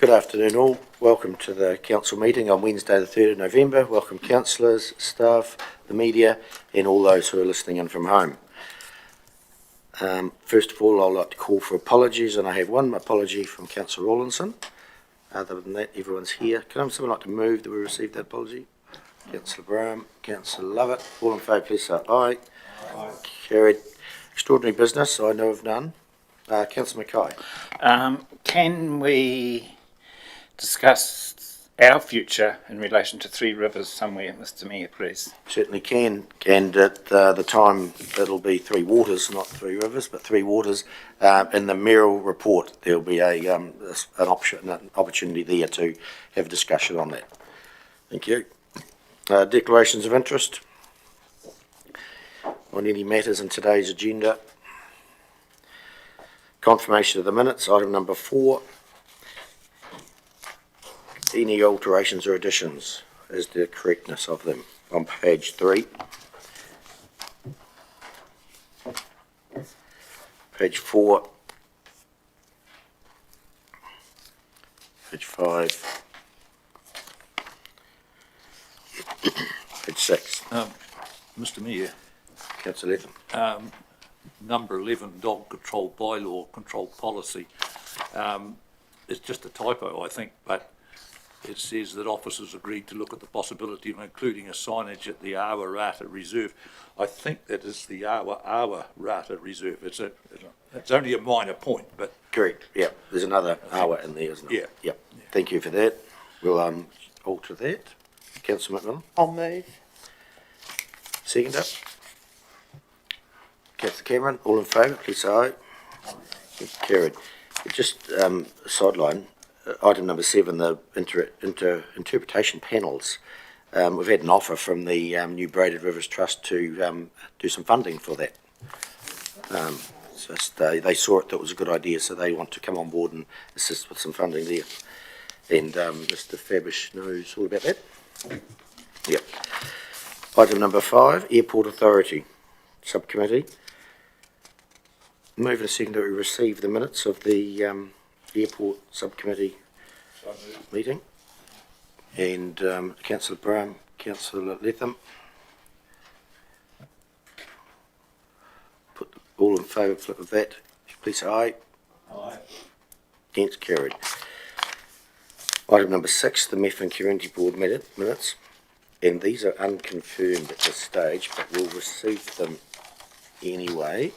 Good afternoon all. Welcome to the council meeting on Wednesday the 3rd of November. Welcome councillors, staff, the media and all those who are listening in from home. First of all, I'd like to call for apologies, and I have one apology from Councillor Rawlinson. Other than that, everyone's here. Can someone like to move that we received that apology? Councillor Brown, Councillor Lovett. All in favour, please say aye. Aye. Carried. Extraordinary business, I know of none. Councillor Mackay. Can we discuss our future in relation to Three Rivers somewhere, Mr. Mayor, please? Certainly can, and at the time it'll be Three Waters, not Three Rivers, but Three Waters. In the Merrill report, there'll be an opportunity there to have a discussion on that. Thank you. Declarations of interest on any matters in today's agenda. Confirmation of the minutes, item number 4. Any alterations or additions as to the correctness of them on page 3. Page 4. Page 5. Page 6. Mr. Mayor, Councillor Latham. number 11, dog control bylaw, control policy. It's just a typo, I think, but it says that officers agreed to look at the possibility of including a signage at the Awa Rata Reserve. I think that is the Awa Rata Reserve. It's only a minor point, but... Correct, yeah. There's another Awa in there, isn't there? Yeah. Yep. Thank you for that. We'll alter that. Councillor McMillan. I'll move. Second up. Councillor Cameron, all in favour, please say aye. Carried. Just a sideline, item number 7, the interpretation panels. We've had an offer from the New Braided Rivers Trust to do some funding for that. They saw it, that was a good idea, so they want to come on board and assist with some funding there. And Mr. Fabish knows all about that. Yep. Item number 5, Airport Authority Subcommittee. Move in a second that we receive the minutes of the Airport Subcommittee meeting. And Councillor Brown, Councillor Latham. Put all in favour of that. Please say aye. Aye. Against, carried. Item number 6, the Methven Community Board minutes. And these are unconfirmed at this stage, but we'll receive them anyway.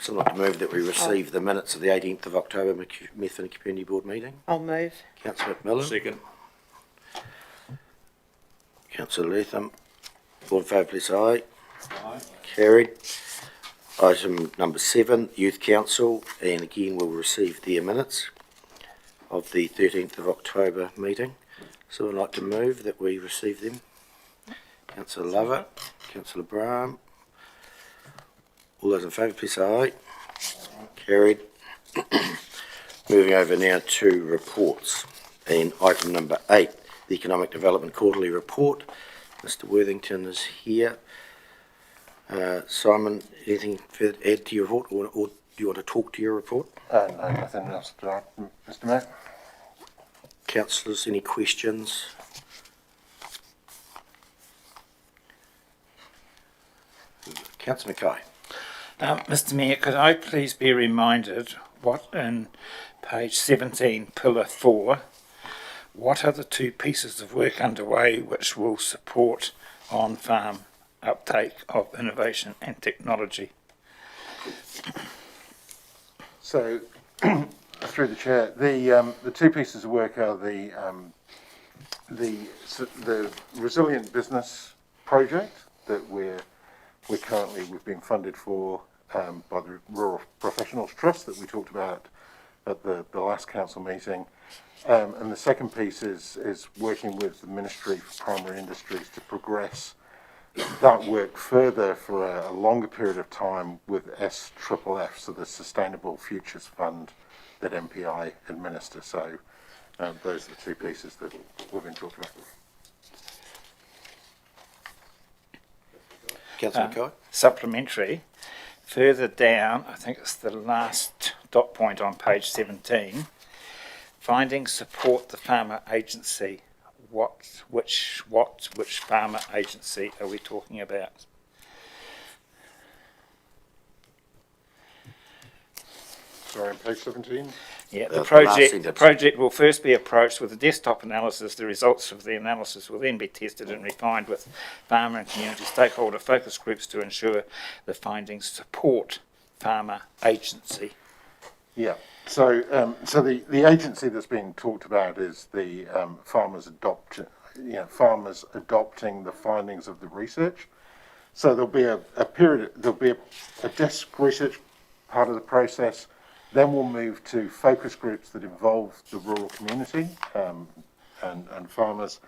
Someone like to move that we receive the minutes of the 18th of October Methven Community Board meeting. I'll move. Councillor McMillan. Second. Councillor Latham. All in favour, please say aye. Aye. Carried. Item number 7, Youth Council, and again we'll receive their minutes of the 13th of October meeting. So I'd like to move that we receive them. Councillor Lovett, Councillor Brown. All those in favour, please say aye. Carried. Moving over now to reports. And item number 8, the Economic Development Quarterly Report. Mr. Worthington is here. Simon, anything further to add to your report, or do you want to talk to your report? No, nothing else to add, Mr. Mayor. Councillors, any questions? Councillor Mackay. Mr. Mayor, could I please be reminded what in page 17, pillar 4, what are the 2 pieces of work underway which will support on-farm uptake of innovation and technology? So, through the chair, the 2 pieces of work are the Resilient Business project that we've been funded for by the Rural Professionals Trust that we talked about at the last council meeting, and the second piece is working with the Ministry for Primary Industries to progress that work further for a longer period of time with SFFF, so the Sustainable Futures Fund that MPI administer. So those are the 2 pieces that we've been talking about. Councillor Mackay. Supplementary, further down, I think it's the last dot point on page 17. Findings support the farmer agency. Which farmer agency are we talking about? Sorry, on page 17? Yeah, The last the sentence. project will first be approached with a desktop analysis. The results of the analysis will then be tested and refined with farmer and community stakeholder focus groups to ensure the findings support farmer agency. Yeah. So, the agency that's being talked about is the farmers adopting the findings of the research. So there'll be there'll be a desk research part of the process. Then we'll move to focus groups that involve the rural community and farmers.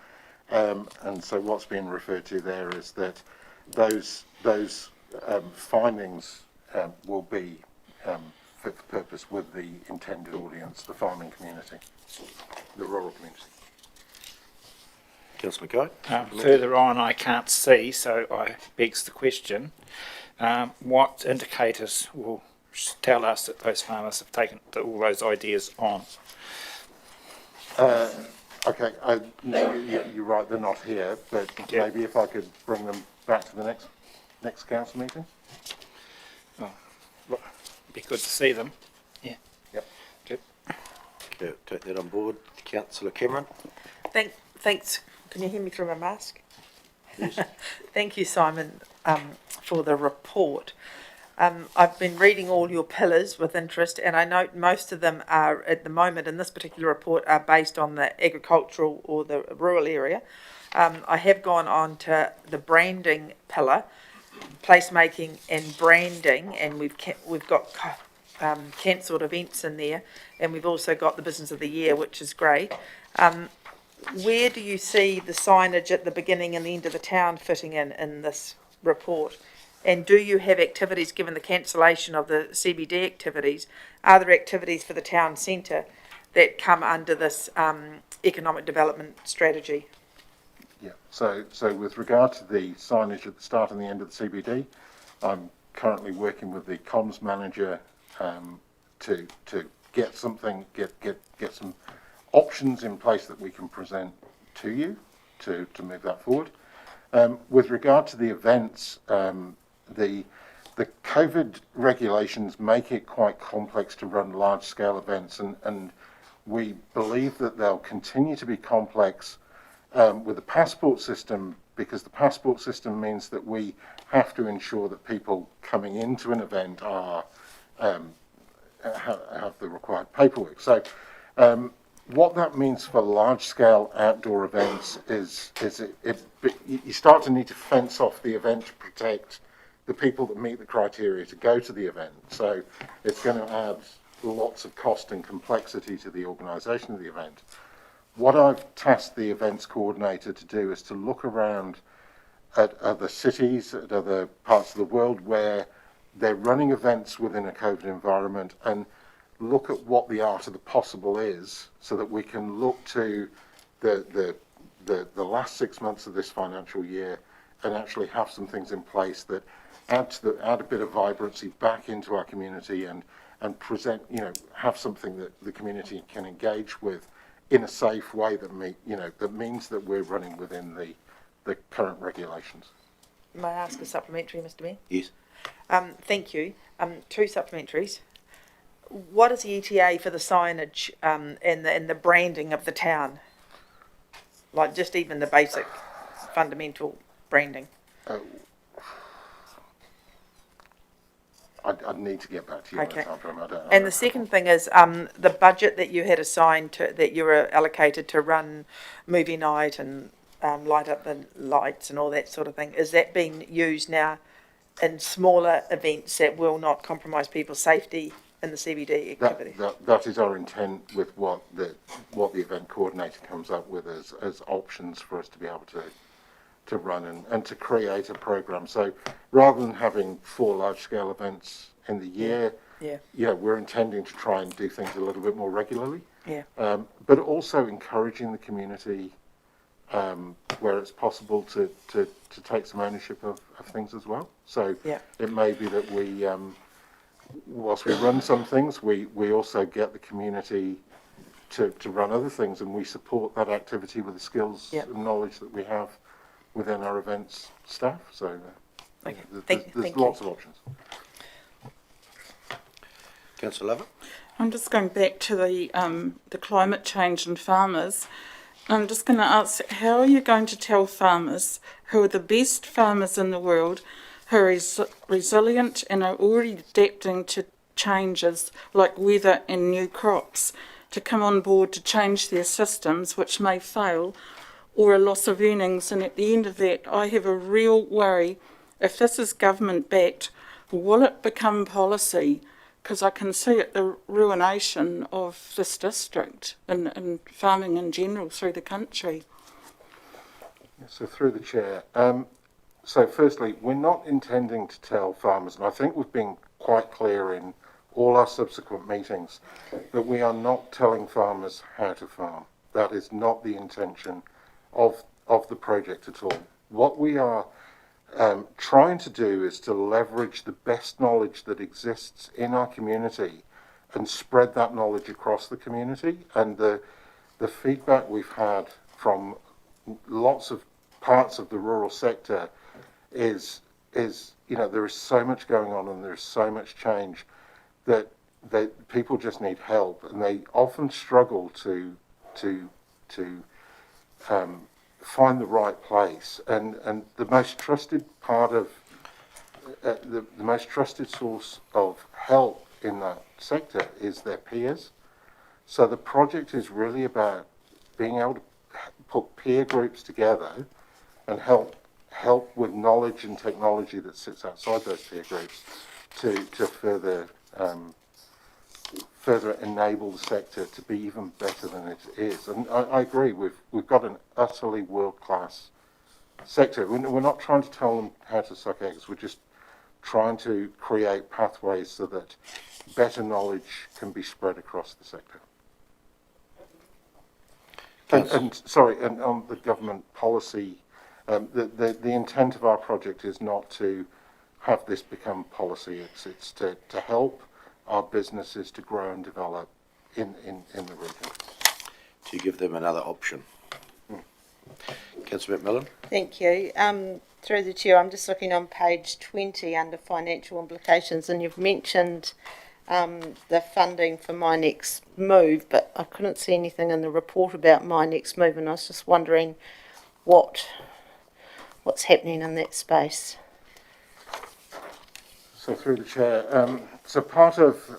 And so what's being referred to there is that those findings will be fit for purpose with the intended audience, the farming community, the rural community. Councillor Mackay? Further on, I can't see, so I begs the question, what indicators will tell us that those farmers have taken all those ideas on? Okay, you're right, they're not here, but Yeah. maybe if I could bring them back to the next council meeting? Be good to see them. Yeah. Yep. Good. Okay, take that on board. Councillor Cameron? Thanks. Can you hear me through my mask? Yes. Thank you, Simon, for the report. I've been reading all your pillars with interest, and I note most of them are, at the moment, in this particular report, are based on the agricultural or the rural area. I have gone on to the branding pillar, placemaking and branding, and we've got cancelled events in there, and we've also got the business of the year, which is great. Where do you see the signage at the beginning and the end of the town fitting in this report? And do you have activities, given the cancellation of the CBD activities, are there activities for the town centre that come under this economic development strategy? Yeah, so with regard to the signage at the start and the end of the CBD, I'm currently working with the comms manager to get some options in place that we can present to you to move that forward. With regard to the events, the COVID regulations make it quite complex to run large-scale events, and we believe that they'll continue to be complex with the passport system, because the passport system means that we have to ensure that people coming into an event are have the required paperwork. So what that means for large-scale outdoor events is you start to need to fence off the event to protect the people that meet the criteria to go to the event. So it's going to add lots of cost and complexity to the organisation of the event. What I've tasked the events coordinator to do is to look around at other cities, at other parts of the world where they're running events within a COVID environment, and look at what the art of the possible is, so that we can look to the last 6 months of this financial year and actually have some things in place that add a bit of vibrancy back into our community and present, have something that the community can engage with in a safe way that means that we're running within the current regulations. May I ask a supplementary, Mr. Mayor? Yes. Thank you. Two supplementaries. What is the ETA for the signage and the branding of the town? Like just even the basic fundamental branding. I'd need to get back to you on Okay. that, I don't And the second thing is the budget that you had assigned that you were allocated to run movie night and light up the lights and all that sort of thing. Is that being used now in smaller events that will not compromise people's safety in the CBD activity? That is our intent with what the event coordinator comes up with as options for us to be able to run and to create a program. So rather than having 4 large-scale events in the year, we're intending to try and do things a little bit more regularly. Yeah. But also encouraging the community where it's possible to take some ownership of things as well. So it may be that whilst we run some things, we also get the community to run other things, and we support that activity with the skills Yep. and knowledge that we have within our events staff. So Okay. there's Thank lots you. of options. Councillor Lovett? I'm just going back to the climate change and farmers. I'm just going to ask, how are you going to tell farmers who are the best farmers in the world, who are resilient and are already adapting to changes like weather and new crops, to come on board to change their systems, which may fail, or a loss of earnings? And at the end of that, I have a real worry, if this is government backed, will it become policy? Because I can see it, the ruination of this district and farming in general through the country. So through the chair. So firstly, we're not intending to tell farmers, and I think we've been quite clear in all our subsequent meetings, that we are not telling farmers how to farm. That is not the intention of the project at all. What we are trying to do is to leverage the best knowledge that exists in our community and spread that knowledge across the community. And the feedback we've had from lots of parts of the rural sector is there is so much going on and there's so much change that people just need help, and they often struggle to find the right place. And the most trusted part of the most trusted source of help in that sector is their peers. So the project is really about being able to put peer groups together and help with knowledge and technology that sits outside those peer groups to further enable the sector to be even better than it is. And I agree, we've got an utterly world-class sector. We're not trying to tell them how to suck eggs, we're just trying to create pathways so that better knowledge can be spread across the sector. And on the government policy, the intent of our project is not to have this become policy. It's to help our businesses to grow and develop in the region. To give them another option. Councillor McMillan? Thank you. Through the chair, I'm just looking on page 20 under financial implications, and you've mentioned the funding for My Next Move, but I couldn't see anything in the report about My Next Move, and I was just wondering what's happening in that space. So through the chair, so part of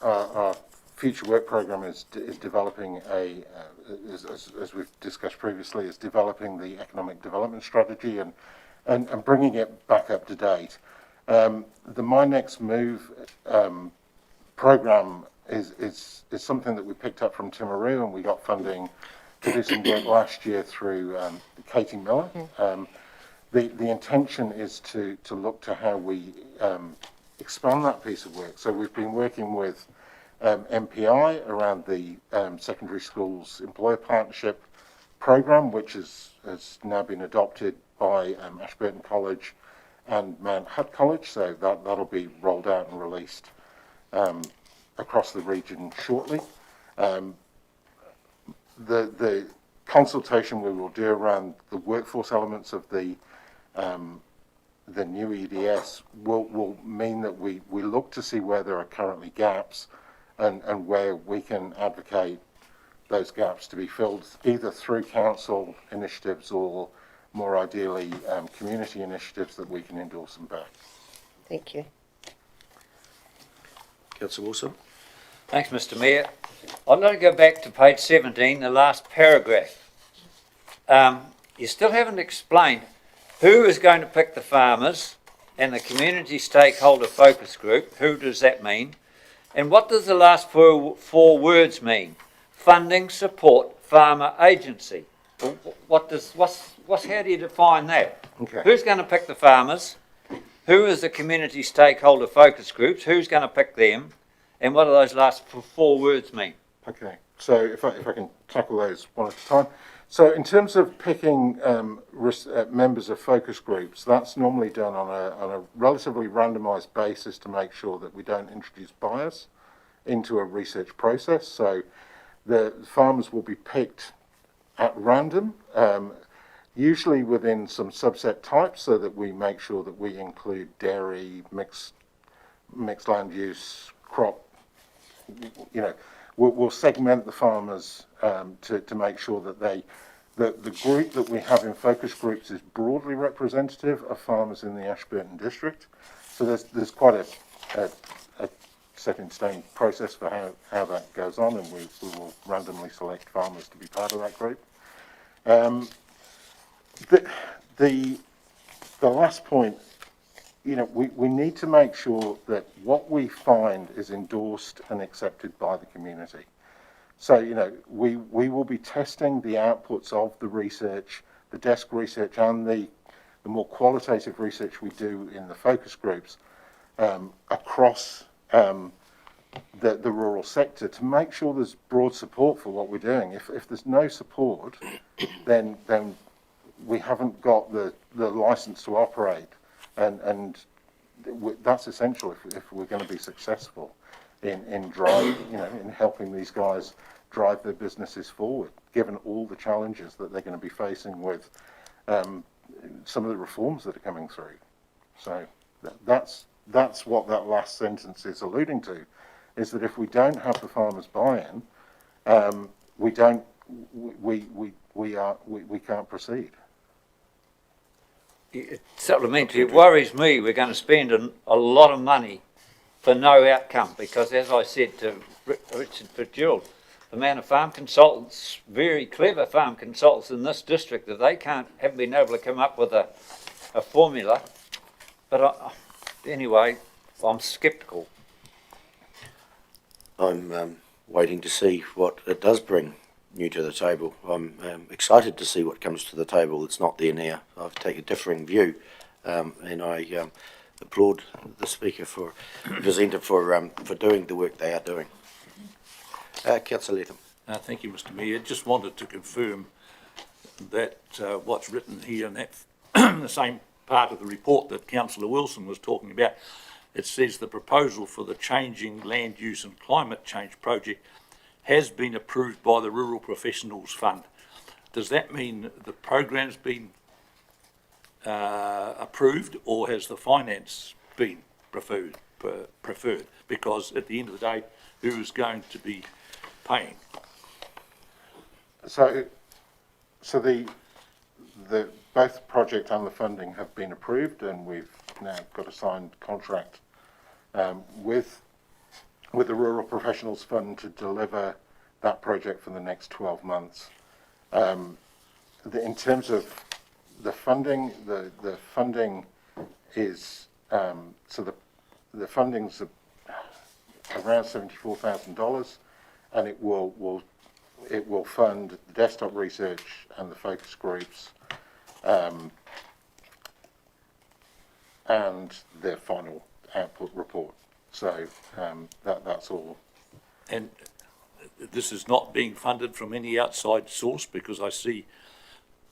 our future work programme is developing as we've discussed previously, is developing the economic development strategy and bringing it back up to date. The My Next Move programme is something that we picked up from Timaru, and we got funding to do some work last year through Katie Miller. The intention is to look to how we expand that piece of work. So we've been working with MPI around the Secondary Schools Employer Partnership Programme, which has now been adopted by Ashburton College and Mount Hutt College. So that'll be rolled out and released across the region shortly. The consultation we will do around the workforce elements of the new EDS will mean that we look to see where there are currently gaps and where we can advocate those gaps to be filled either through council initiatives or more ideally community initiatives that we can endorse and back. Thank you. Councillor Wilson? Thanks, Mr. Mayor. I'd like to go back to page 17, the last paragraph. You still haven't explained who is going to pick the farmers and the community stakeholder focus group. Who does that mean? And what does the last four words mean? Funding, support, farmer agency. How do you define that? Okay. Who's going to pick the farmers? Who is the community stakeholder focus groups? Who's going to pick them? And what do those last four words mean? Okay, so if I can tackle those one at a time. So in terms of picking members of focus groups, that's normally done on a relatively randomised basis to make sure that we don't introduce bias into a research process. So the farmers will be picked at random, usually within some subset types, so that we make sure that we include dairy, mixed land use, crop. You know, we'll segment the farmers to make sure that the group that we have in focus groups is broadly representative of farmers in the Ashburton district. So there's quite a set in stone process for how that goes on, and we will randomly select farmers to be part of that group. The last point, you know, we need to make sure that what we find is endorsed and accepted by the community. So, you know, we will be testing the outputs of the research, the desk research, and the more qualitative research we do in the focus groups across the rural sector to make sure there's broad support for what we're doing. If there's no support, then we haven't got the license to operate, and that's essential if we're going to be successful in driving, you know, in helping these guys drive their businesses forward, given all the challenges that they're going to be facing with some of the reforms that are coming through. So that's what that last sentence is alluding to, is that if we don't have the farmers' buy-in, we can't proceed. Supplementary, it worries me we're going to spend a lot of money for no outcome, because as I said to Richard Fitzgerald, the amount of farm consultants, very clever farm consultants in this district, that they haven't been able to come up with a formula. But anyway, I'm sceptical. I'm waiting to see what it does bring new to the table. I'm excited to see what comes to the table. It's not there now. I take a differing view, and I applaud the speaker presenter for doing the work they are doing. Councillor Latham. Thank you, Mr. Mayor. Just wanted to confirm that what's written here in that the same part of the report that Councillor Wilson was talking about, it says the proposal for the Changing Land Use and Climate Change project has been approved by the Rural Professionals Fund. Does that mean the program's been approved, or has the finance been preferred? Because at the end of the day, who is going to be paying? So the both project and the funding have been approved, and we've now got a signed contract with the Rural Professionals Fund to deliver that project for the next 12 months. In terms of the funding, the funding is the funding's around $74,000, and it will fund the desktop research and the focus groups, and their final output report. So that's all. And this is not being funded from any outside source, because I see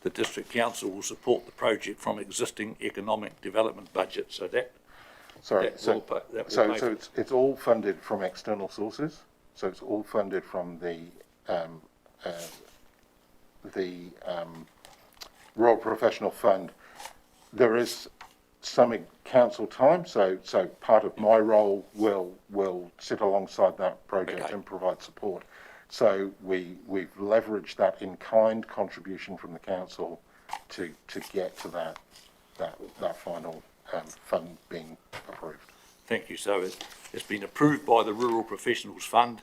the District Council will support the project from existing economic development budget. So that. Sorry. So it's all funded from external sources. So it's all funded from the Rural Professional Fund. There is some council time, so part of my role will sit alongside that project and provide support. So we've leveraged that in-kind contribution from the council to get to that final fund being approved. Thank you. So it's been approved by the Rural Professionals Fund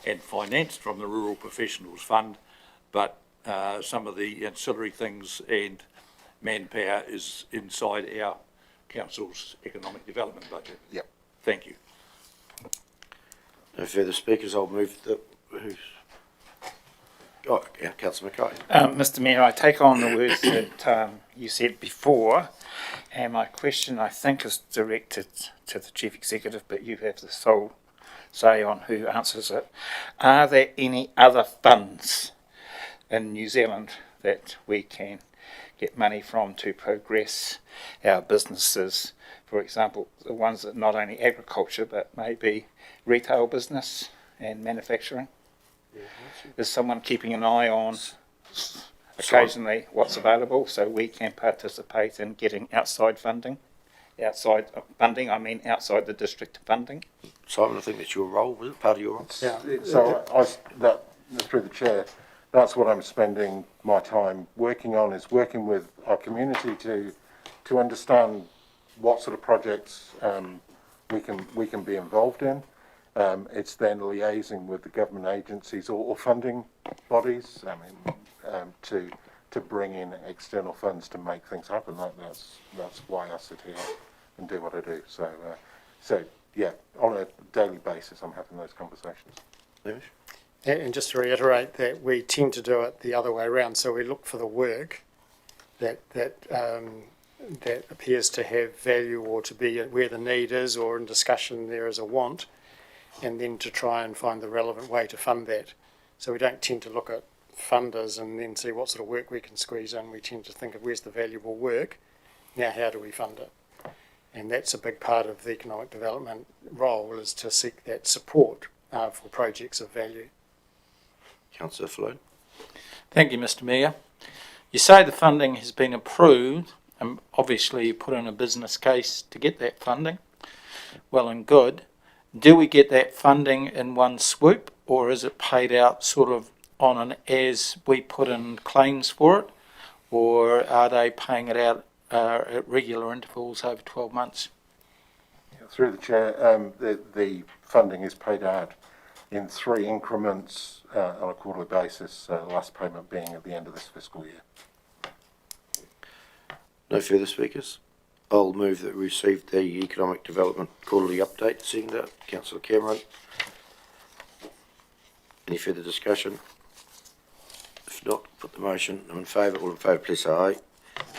and financed from the Rural Professionals Fund, but some of the ancillary things and manpower is inside our council's economic development budget. Yep. Thank you. No further speakers. I'll move the. Councillor Mackay. Mr. Mayor, I take on the words that you said before, and my question, I think, is directed to the Chief Executive, but you have the sole say on who answers it. Are there any other funds in New Zealand that we can get money from to progress our businesses. For example, the ones that not only agriculture but maybe retail business and manufacturing. Is someone keeping an eye on occasionally what's available so we can participate in getting outside funding? Outside funding, I mean outside the district funding. Simon, I think that's your role, was it? Part of your role? Yeah, so through the chair, that's what I'm spending my time working on, is working with our community to understand what sort of projects we can be involved in. It's then liaising with the government agencies or funding bodies, to bring in external funds to make things happen. That's why I sit here and do what I do. So yeah, on a daily basis, I'm having those conversations. Hamish? And just to reiterate that we tend to do it the other way around. So we look for the work that appears to have value or to be where the need is, or in discussion there is a want, and then to try and find the relevant way to fund that. So we don't tend to look at funders and then see what sort of work we can squeeze in. We tend to think of where's the valuable work, now how do we fund it? And that's a big part of the economic development role, is to seek that support for projects of value. Councillor Flood? Thank you, Mr. Mayor. You say the funding has been approved, and obviously you put in a business case to get that funding. Well and good. Do we get that funding in one swoop, or is it paid out sort of on an as we put in claims for it, or are they paying it out at regular intervals over 12 months? Through the chair, the funding is paid out in 3 increments on a quarterly basis, last payment being at the end of this fiscal year. No further speakers? I'll move that we receive the Economic Development Quarterly Update. Seconder, Councillor Cameron. Any further discussion? If not, put the motion. I'm in favour. All in favour, please say aye.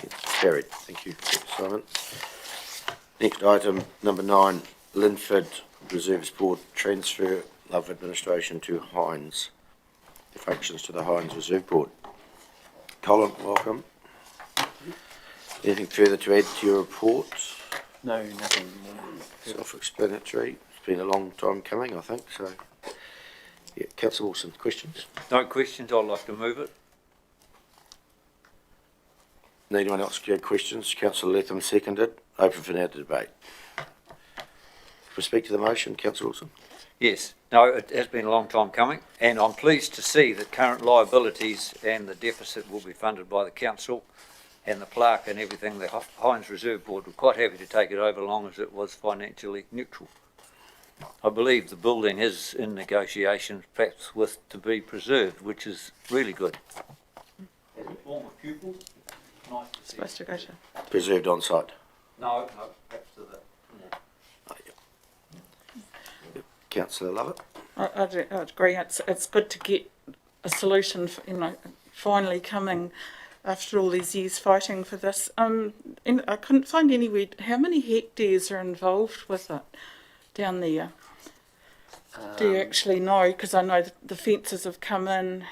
It's carried. Thank you, Simon. Next item, number 9, Linford Reserves Board transfer of administration to Hines. The functions to the Hines Reserve Board. Colin, welcome. Anything further to add to your report? No, nothing more. Self-explanatory. It's been a long time coming, I think. So, yeah, Councillor Wilson, questions? No questions, I'd like to move it. Anyone else get questions? Councillor Latham seconded. Open for now to debate. For speak to the motion, Councillor Wilson. Yes, no, it has been a long time coming, and I'm pleased to see that current liabilities and the deficit will be funded by the council, and the plaque and everything. The Hines Reserve Board were quite happy to take it over, long as it was financially neutral. I believe the building is in negotiations, perhaps with to be preserved, which is really good. As a former pupil, it's nice to see. Supposed to go to. Preserved on site. No, perhaps to the. Oh, yeah. Councillor Lovett. I agree. It's good to get a solution, finally coming after all these years fighting for this. And I couldn't find anywhere how many hectares are involved with it down there. Do you actually know? Because I know the fences have come in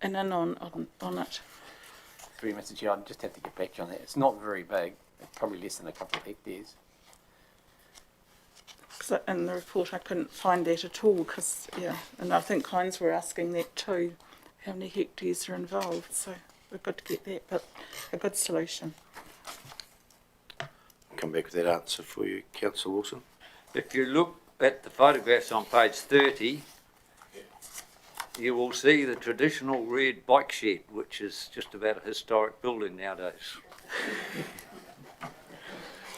and in on it. Through Mr. Chair, I'd just have to get back to you on that. It's not very big, probably less than a couple of hectares. Because in the report I couldn't find that at all. And I think Hines were asking that too, how many hectares are involved. So we're good to get that, but a good solution. Come back with that answer for you, Councillor Wilson. If you look at the photographs on page 30, you will see the traditional red bike shed, which is just about a historic building nowadays.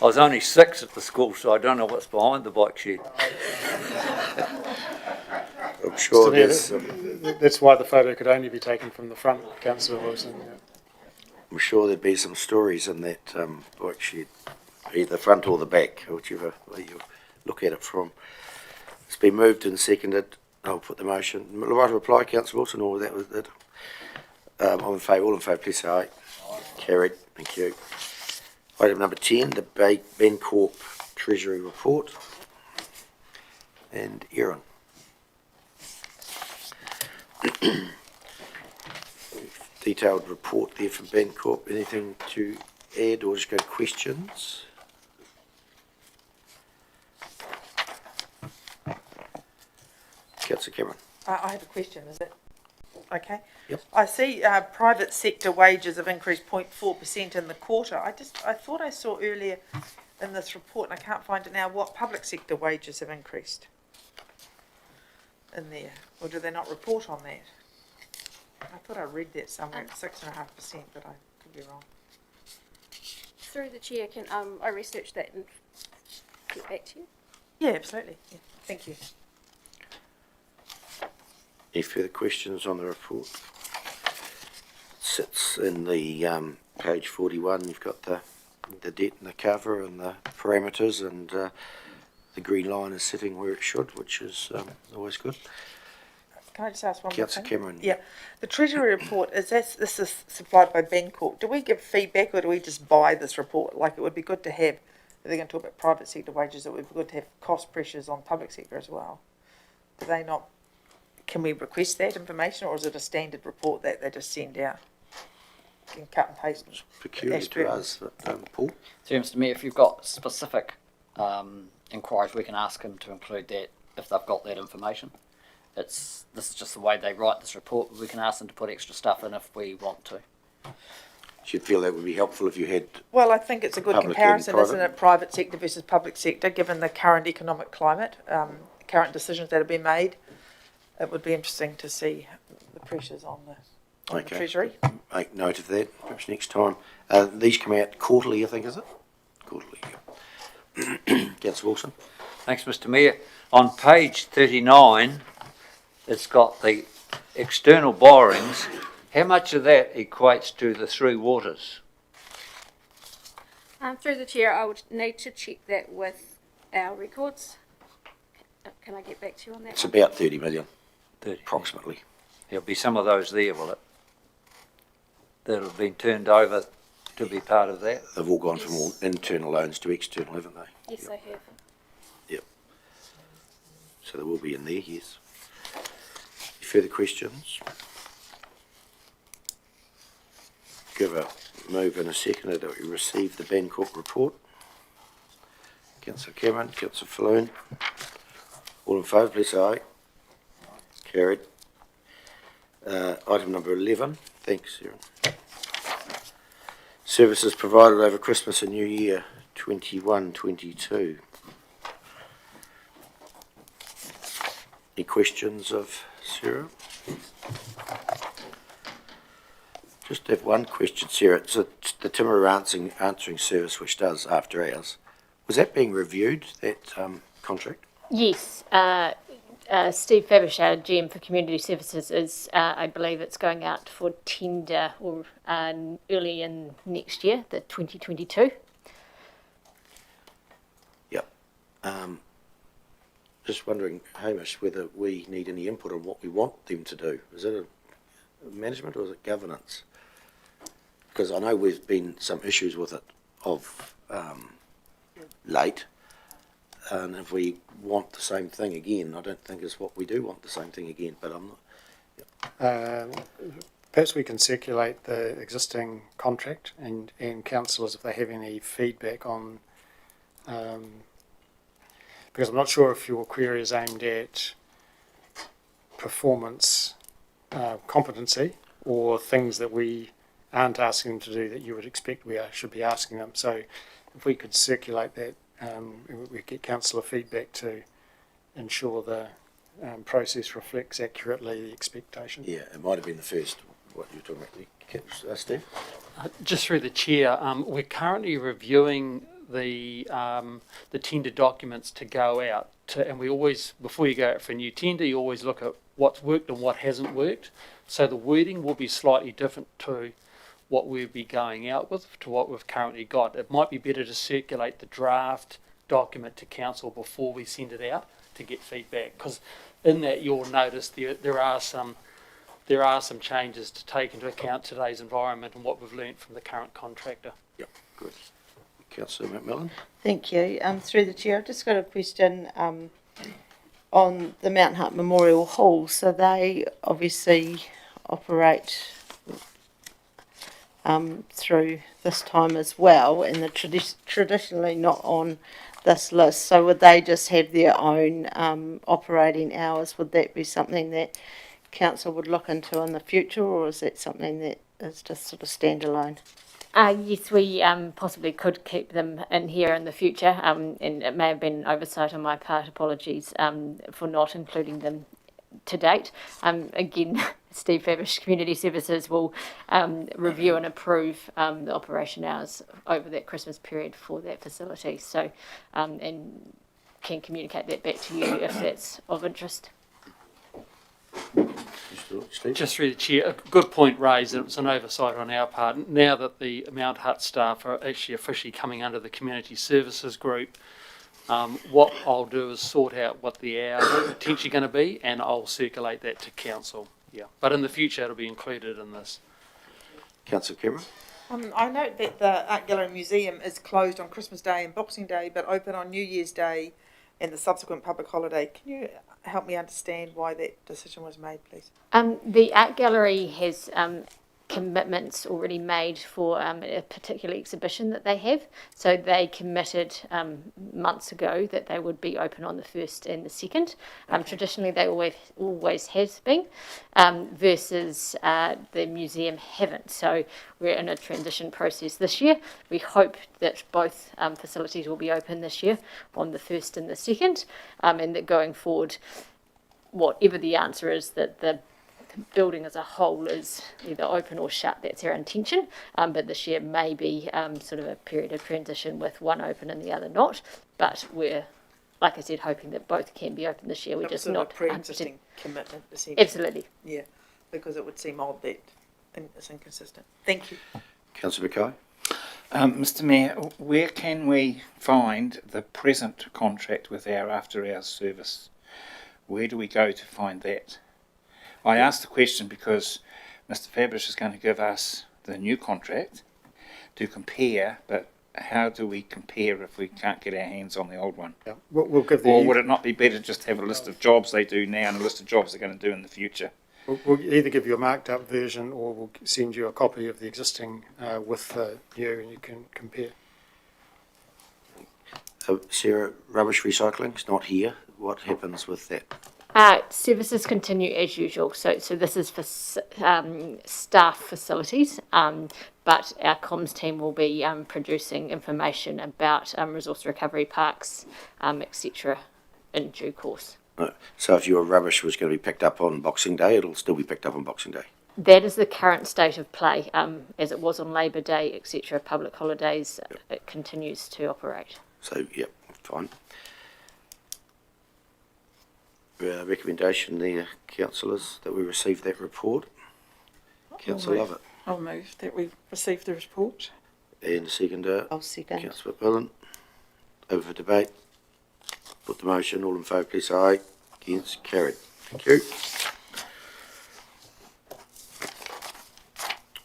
I was only 6 at the school, so I don't know what's behind the bike shed. I'm sure there's That's why the photo could only be taken from the front, Councillor Wilson. Yeah. I'm sure there'd be some stories in that bike shed, either the front or the back, whichever way you look at it from. It's been moved and seconded. I'll put the motion. Right reply, Councillor Wilson, or that was it? All in favour, please say aye. Carried. Thank you. Item number 10, the Bancorp Treasury Report. And Erin. detailed report there from Bancorp. Anything to add or just go to questions? Councillor Cameron. I have a question, is it? Okay. Yep. I see private sector wages have increased 0.4% in the quarter. I thought I saw earlier in this report, and I can't find it now, what public sector wages have increased in there. Or do they not report on that? I thought I read that somewhere at 6.5%, but I could be wrong. Through the chair, can I research that and get back to you? Yeah, absolutely. Yeah. Thank you. Any further questions on the report? Sits in the page 41. You've got the debt and the cover and the parameters, and the green line is sitting where it should, which is always good. Can I just ask one more Councillor thing? Cameron. Yeah. The Treasury report, this is supplied by Bancorp. Do we give feedback or do we just buy this report? Like, it would be good to have, if they're going to talk about private sector wages, it would be good to have cost pressures on public sector as well. Do they not, can we request that information, or is it a standard report that they just send out? Can cut and paste. It's peculiar to us, but Paul? So, Mr Mayor, if you've got specific inquiries, we can ask them to include that if they've got that information. This is just the way they write this report. We can ask them to put extra stuff in if we want to. You'd feel that would be helpful if you had. Well, I think it's a good Public and comparison, private. isn't it? Private sector versus public sector, given the current economic climate, current decisions that have been made. It would be interesting to see the pressures on the Treasury. Make note of that, perhaps next time. These come out quarterly, I think, is it? Quarterly, yeah. Councillor Wilson. Thanks, Mr Mayor. On page 39, it's got the external borrowings. How much of that equates to the three waters? Through the chair, I would need to check that with our records. Can I get back to you on that? It's about 30 million, 30. approximately. There'll be some of those there, will it? That have been turned over to be part of that? They've all gone from all internal loans to external, haven't they? Yes, I have. Yep. So they will be in there, yes. Any further questions? Give a move in a second that we receive the Bancorp report. Councillor Cameron, Councillor Falloon. All in favour, please say aye. Carried. Item number 11. Thanks, Aaron. Services provided over Christmas and New Year 21-22. Any questions of Sarah? Just have one question, Sarah. It's the Timber answering service, which does after hours. Was that being reviewed, that contract? Yes, Steve Fabish, our GM for Community Services, is, I believe it's going out for tender or early in next year, the 2022. Yep. Just wondering, Hamish, whether we need any input on what we want them to do. Is it a management or is it governance? Because I know we've been some issues with it of late. And if we want the same thing again, I don't think it's what we do want the same thing again, but I'm not. Perhaps we can circulate the existing contract and councillors, if they have any feedback on, because I'm not sure if your query is aimed at performance competency or things that we aren't asking them to do that you would expect we should be asking them. So if we could circulate that, we get councillor feedback to ensure the process reflects accurately the expectation. Yeah, it might have been the first, what you were talking about, Steve? Just through the chair, we're currently reviewing the tender documents to go out, and we always, before you go out for a new tender, you always look at what's worked and what hasn't worked. So the wording will be slightly different to what we'll be going out with to what we've currently got. It might be better to circulate the draft document to council before we send it out to get feedback, because in that you'll notice there are some changes to take into account today's environment and what we've learnt from the current contractor. Yep, good. Councillor McMillan? Thank you. Through the chair, I've just got a question on the Mount Hutt Memorial Hall. So they obviously operate through this time as well, and they're traditionally not on this list. So would they just have their own operating hours? Would that be something that council would look into in the future, or is that something that is just sort of standalone? Yes, we possibly could keep them in here in the future, and it may have been oversight on my part. Apologies for not including them to date. Again, Steve Fabish, Community Services, will review and approve the operation hours over that Christmas period for that facility. So, and can communicate that back to you if that's of interest. Steve? Just through the chair, a good point raised, and it was an oversight on our part. Now that the Mount Hutt staff are actually officially coming under the Community Services group, what I'll do is sort out what the hours are potentially going to be, and I'll circulate that to council. Yeah, but in the future it'll be included in this. Councillor Cameron? I note that the Art Gallery Museum is closed on Christmas Day and Boxing Day, but open on New Year's Day and the subsequent public holiday. Can you help me understand why that decision was made, please? The art gallery has commitments already made for a particular exhibition that they have. So they committed months ago that they would be open on the 1st and the 2nd. Traditionally, they always has been, versus the museum haven't. So we're in a transition process this year. We hope that both facilities will be open this year on the 1st and the 2nd, and that going forward, whatever the answer is, that the building as a whole is either open or shut. That's our intention, but this year may be sort of a period of transition with one open and the other not, but we're, like I said, hoping that both can be open this year. We're just not a pre-existing commitment, essentially. Absolutely. Yeah, because it would seem odd that it's inconsistent. Thank you. Councillor Mackay? Mr Mayor, where can we find the present contract with our after-hours service? Where do we go to find that? I asked the question because Mr Fabish is going to give us the new contract to compare, but how do we compare if we can't get our hands on the old one? Yeah, we'll give the. Or would it not be better just to have a list of jobs they do now and a list of jobs they're going to do in the future? We'll either give you a marked up version, or we'll send you a copy of the existing with the new, and you can compare. Sarah, rubbish recycling's not here. What happens with that? Services continue as usual. So this is for staff facilities, but our comms team will be producing information about resource recovery parks, etc. in due course. So if your rubbish was going to be picked up on Boxing Day, it'll still be picked up on Boxing Day? That is the current state of play. As it was on Labour Day, etc., public holidays, yep. It continues to operate. So, yep, fine. Recommendation there, councillors, that we receive that report. Councillor Lovett. I'll move that we receive the report. And the seconder. I'll second. Councillor McMillan. Over for debate. Put the motion. All in favour, please say aye. Against, carried. Thank you.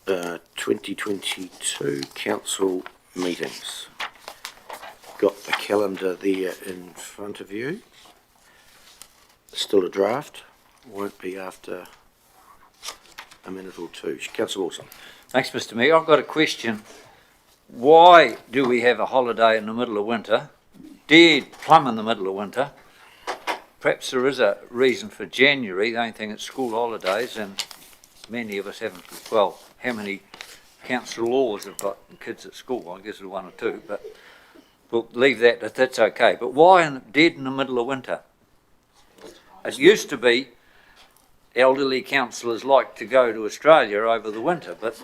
2022 council meetings. Got the calendar there in front of you. Still a draft. Won't be after a minute or two. Councillor Wilson. Thanks, Mr Mayor. I've got a question. Why do we have a holiday in the middle of winter? Dead plumb in the middle of winter. Perhaps there is a reason for January. The only thing it's school holidays, and many of us haven't. Well, how many council laws have got kids at school? I guess it's one or two, but we'll leave that if that's okay. But why dead in the middle of winter? It used to be elderly councillors like to go to Australia over the winter, but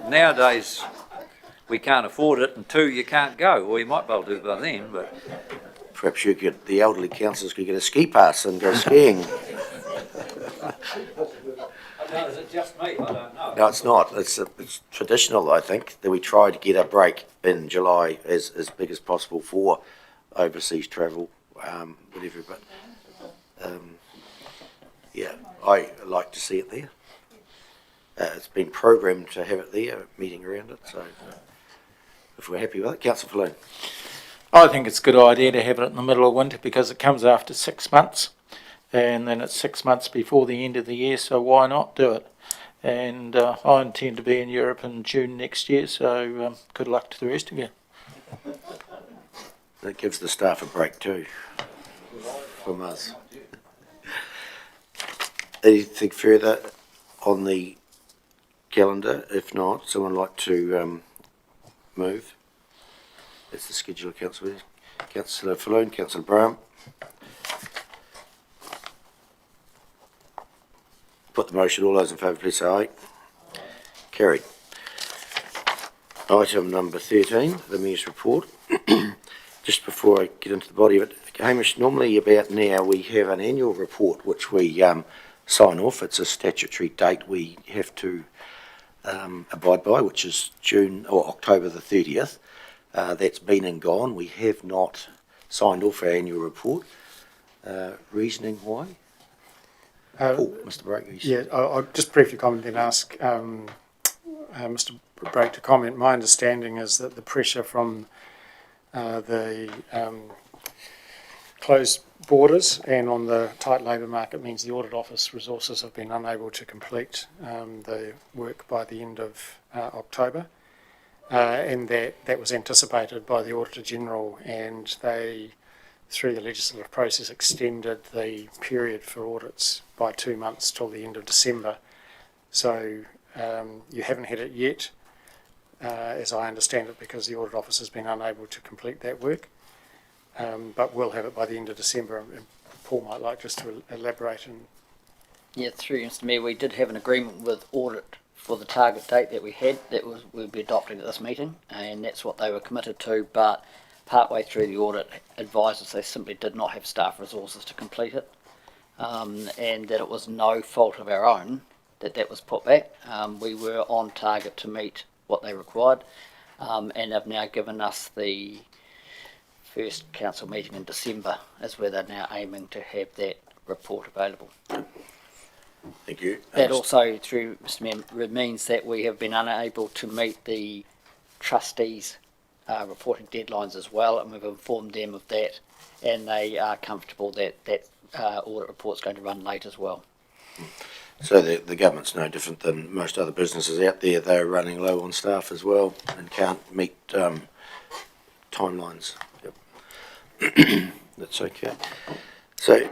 nowadays we can't afford it, and two, you can't go. Well, you might be able to by then, but... Perhaps the elderly councillors could get a ski pass and go skiing. Is it just me? I don't know. No, it's not. It's traditional, I think, that we try to get a break in July as big as possible for overseas travel, whatever, but... yeah, I like to see it there. It's been programmed to have it there, a meeting around it, so if we're happy with it. Councillor Falloon. I think it's a good idea to have it in the middle of winter because it comes after 6 months, and then it's 6 months before the end of the year, so why not do it? and I intend to be in Europe in June next year, so good luck to the rest of you. That gives the staff a break too, from us. Anything further on the calendar? If not, someone like to move? That's the schedule of council meeting. Councillor Falloon, Councillor Brown. Put the motion. All those in favour, please say aye. Carried. Item number 13, the Mayor's report. Just before I get into the body of it, Hamish, normally about now we have an annual report which we sign off. It's a statutory date we have to abide by, which is June or October the 30th. That's been and gone. We have not signed off our annual report. Reasoning why? Mr. Brake. Yeah, I'll just briefly comment and then ask Mr. Brake to comment. My understanding is that the pressure from the closed borders and on the tight labour market means the Audit Office resources have been unable to complete the work by the end of October. And that was anticipated by the Auditor General, and they, through the legislative process, extended the period for audits by 2 months till the end of December. So you haven't had it yet, as I understand it, because the Audit Office has been unable to complete that work, but we'll have it by the end of December. And Paul might like just to elaborate. Yeah, through Mr. Mayor, we did have an agreement with Audit for the target date that we had, we'll be adopting at this meeting, and that's what they were committed to, but partway through the audit advised us they simply did not have staff resources to complete it, and that it was no fault of our own that was put back. We were on target to meet what they required, and they've now given us the first council meeting in December is where they're now aiming to have that report available. Thank you. That also, through Mr. Mayor, means that we have been unable to meet the trustees' reporting deadlines as well, and we've informed them of that, and they are comfortable that audit report's going to run late as well. So the government's no different than most other businesses out there. They're running low on staff as well and can't meet timelines. Yep. That's okay. So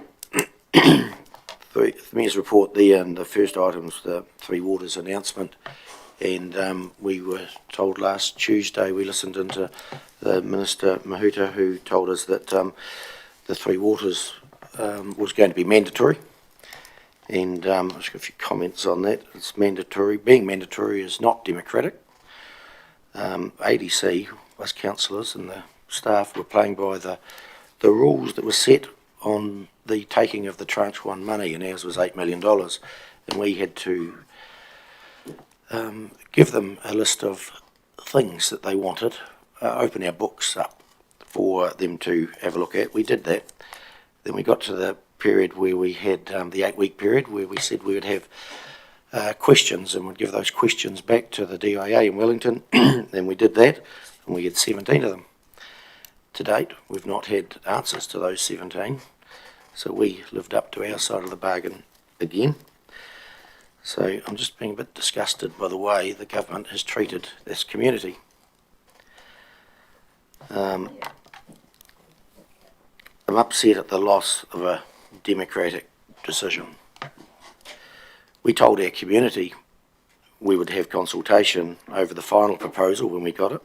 the Mayor's report, the first item's the Three Waters announcement, and we were told last Tuesday, we listened into the Minister Mahuta, who told us that the Three Waters was going to be mandatory, and I've just got a few comments on that. It's mandatory. Being mandatory is not democratic. ADC, us councillors and the staff were playing by the rules that were set on the taking of the Tranche 1 money, and ours was $8 million, and we had to give them a list of things that they wanted, open our books up for them to have a look at. We did that. Then we got to the period where we had the 8-week period where we said we would have questions and would give those questions back to the DIA in Wellington. Then we did that, and we had 17 of them. To date, we've not had answers to those 17, so we lived up to our side of the bargain again. So I'm just being a bit disgusted by the way the government has treated this community. I'm upset at the loss of a democratic decision. We told our community we would have consultation over the final proposal when we got it,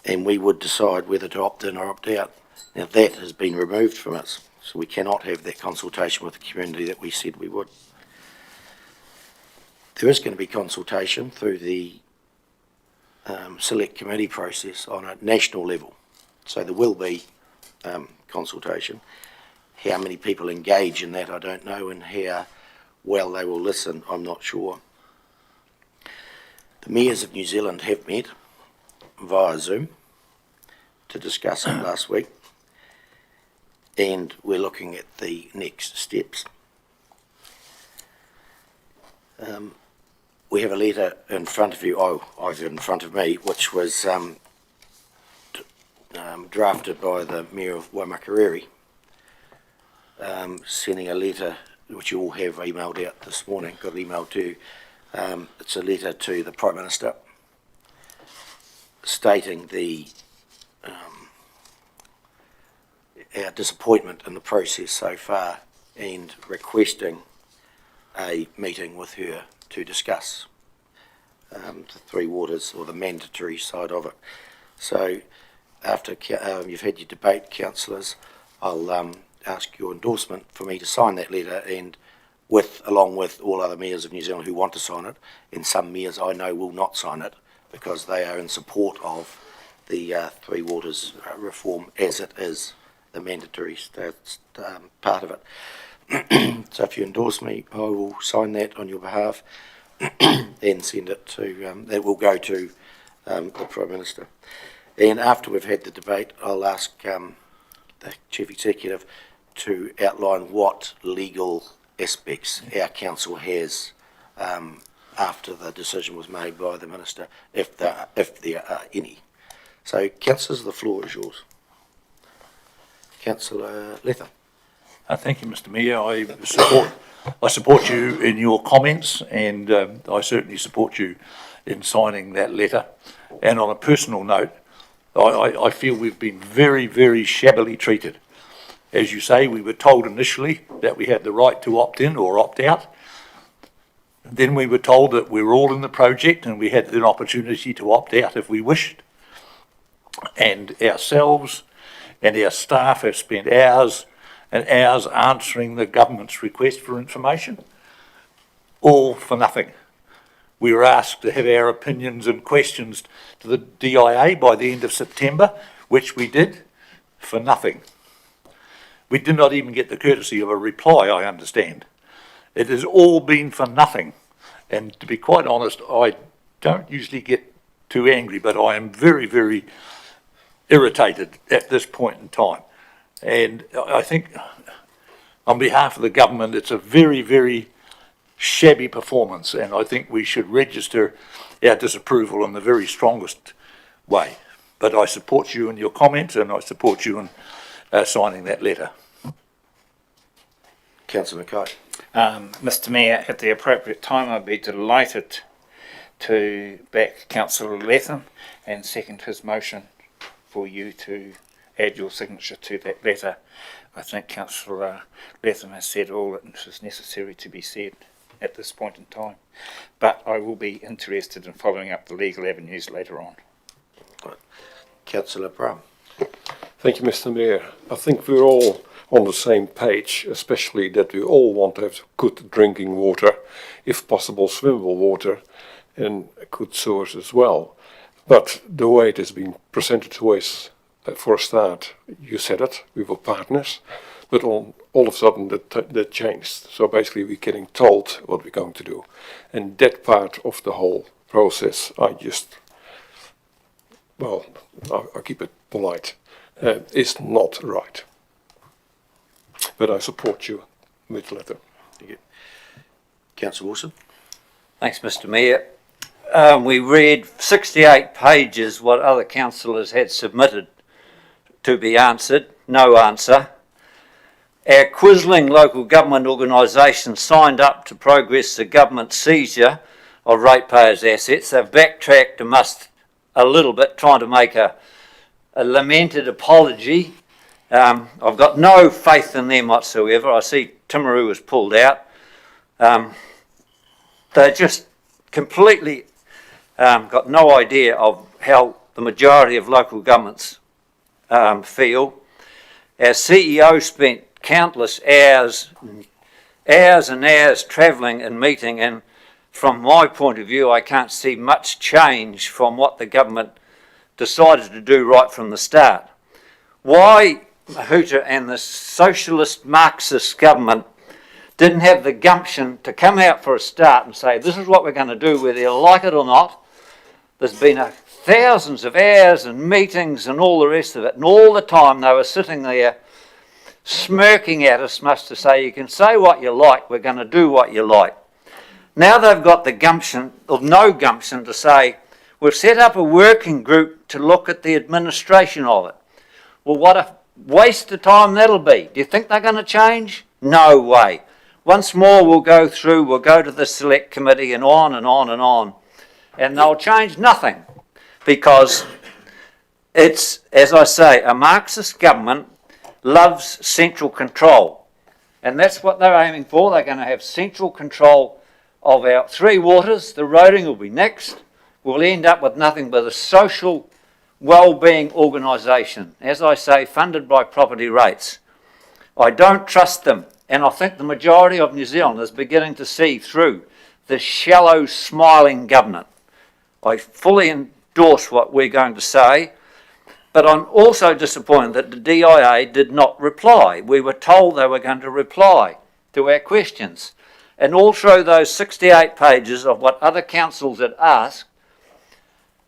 and we would decide whether to opt in or opt out. Now that has been removed from us, so we cannot have that consultation with the community that we said we would. There is going to be consultation through the select committee process on a national level, so there will be consultation. How many people engage in that I don't know, and how well they will listen I'm not sure. The mayors of New Zealand have met via Zoom to discuss it last week, and we're looking at the next steps. We have a letter in front of you, I've in front of me, which was drafted by the Mayor of Waimakariri, sending a letter which you all have emailed out this morning, got emailed to, it's a letter to the Prime Minister stating our disappointment in the process so far and requesting a meeting with her to discuss the Three Waters, or the mandatory side of it. So after you've had your debate, councillors, I'll ask your endorsement for me to sign that letter, and along with all other mayors of New Zealand who want to sign it, and some mayors I know will not sign it because they are in support of the Three Waters reform as it is, the mandatory part of it. So if you endorse me, I will sign that on your behalf and send it to, that will go to the Prime Minister. And after we've had the debate, I'll ask the Chief Executive to outline what legal aspects our council has after the decision was made by the Minister, if there are any. So, councillors, the floor is yours. Councillor Lether. Thank you, Mr. Mayor. I support you in your comments, and I certainly support you in signing that letter. And on a personal note, I feel we've been very, very shabbily treated. As you say, we were told initially that we had the right to opt in or opt out. Then we were told that we were all in the project and we had an opportunity to opt out if we wished. And ourselves and our staff have spent hours and hours answering the government's request for information, all for nothing. We were asked to have our opinions and questions to the DIA by the end of September, which we did, for nothing. We did not even get the courtesy of a reply, I understand. It has all been for nothing. And to be quite honest, I don't usually get too angry, but I am very, very irritated at this point in time. And I think on behalf of the government, it's a very, very shabby performance, and I think we should register our disapproval in the very strongest way. But I support you in your comments, and I support you in signing that letter. Councillor Mackay. Mr. Mayor, at the appropriate time, I'd be delighted to back Councillor Latham and second his motion for you to add your signature to that letter. I think Councillor Latham has said all that is necessary to be said at this point in time, but I will be interested in following up the legal avenues later on. Councillor Brown. Thank you, Mr. Mayor. I think we're all on the same page, especially that we all want to have good drinking water, if possible swimmable water, and good sewers as well. But the way it has been presented to us, for a start, you said it, we were partners, but all of a sudden that changed. So basically we're getting told what we're going to do. And that part of the whole process, I keep it polite, is not right. But I support you with the letter. Thank you. Councillor Wilson. Thanks, Mr. Mayor. We read 68 pages what other councillors had submitted to be answered. No answer. Our Quisling local government organisation signed up to progress the government seizure of ratepayers' assets. They've backtracked a little bit, trying to make a lamented apology. I've got no faith in them whatsoever. I see Timaru was pulled out. They're just completely got no idea of how the majority of local governments feel. Our CEO spent countless hours and hours travelling and meeting, and from my point of view, I can't see much change from what the government decided to do right from the start. Why Mahuta and the socialist Marxist government didn't have the gumption to come out for a start and say, this is what we're going to do, whether you like it or not. There's been thousands of hours and meetings and all the rest of it, and all the time they were sitting there smirking at us, much to say, you can say what you like, we're going to do what you like. Now they've got the gumption, or no gumption, to say, we've set up a working group to look at the administration of it. Well, what a waste of time that'll be. Do you think they're going to change? No way. Once more we'll go to the select committee and on and on and on. And they'll change nothing because it's, as I say, a Marxist government loves central control. And that's what they're aiming for. They're going to have central control of our three waters. The roading will be next. We'll end up with nothing but a social well-being organisation, as I say, funded by property rates. I don't trust them, and I think the majority of New Zealand is beginning to see through the shallow, smiling government. I fully endorse what we're going to say, but I'm also disappointed that the DIA did not reply. We were told they were going to reply to our questions. And all through those 68 pages of what other councils had asked,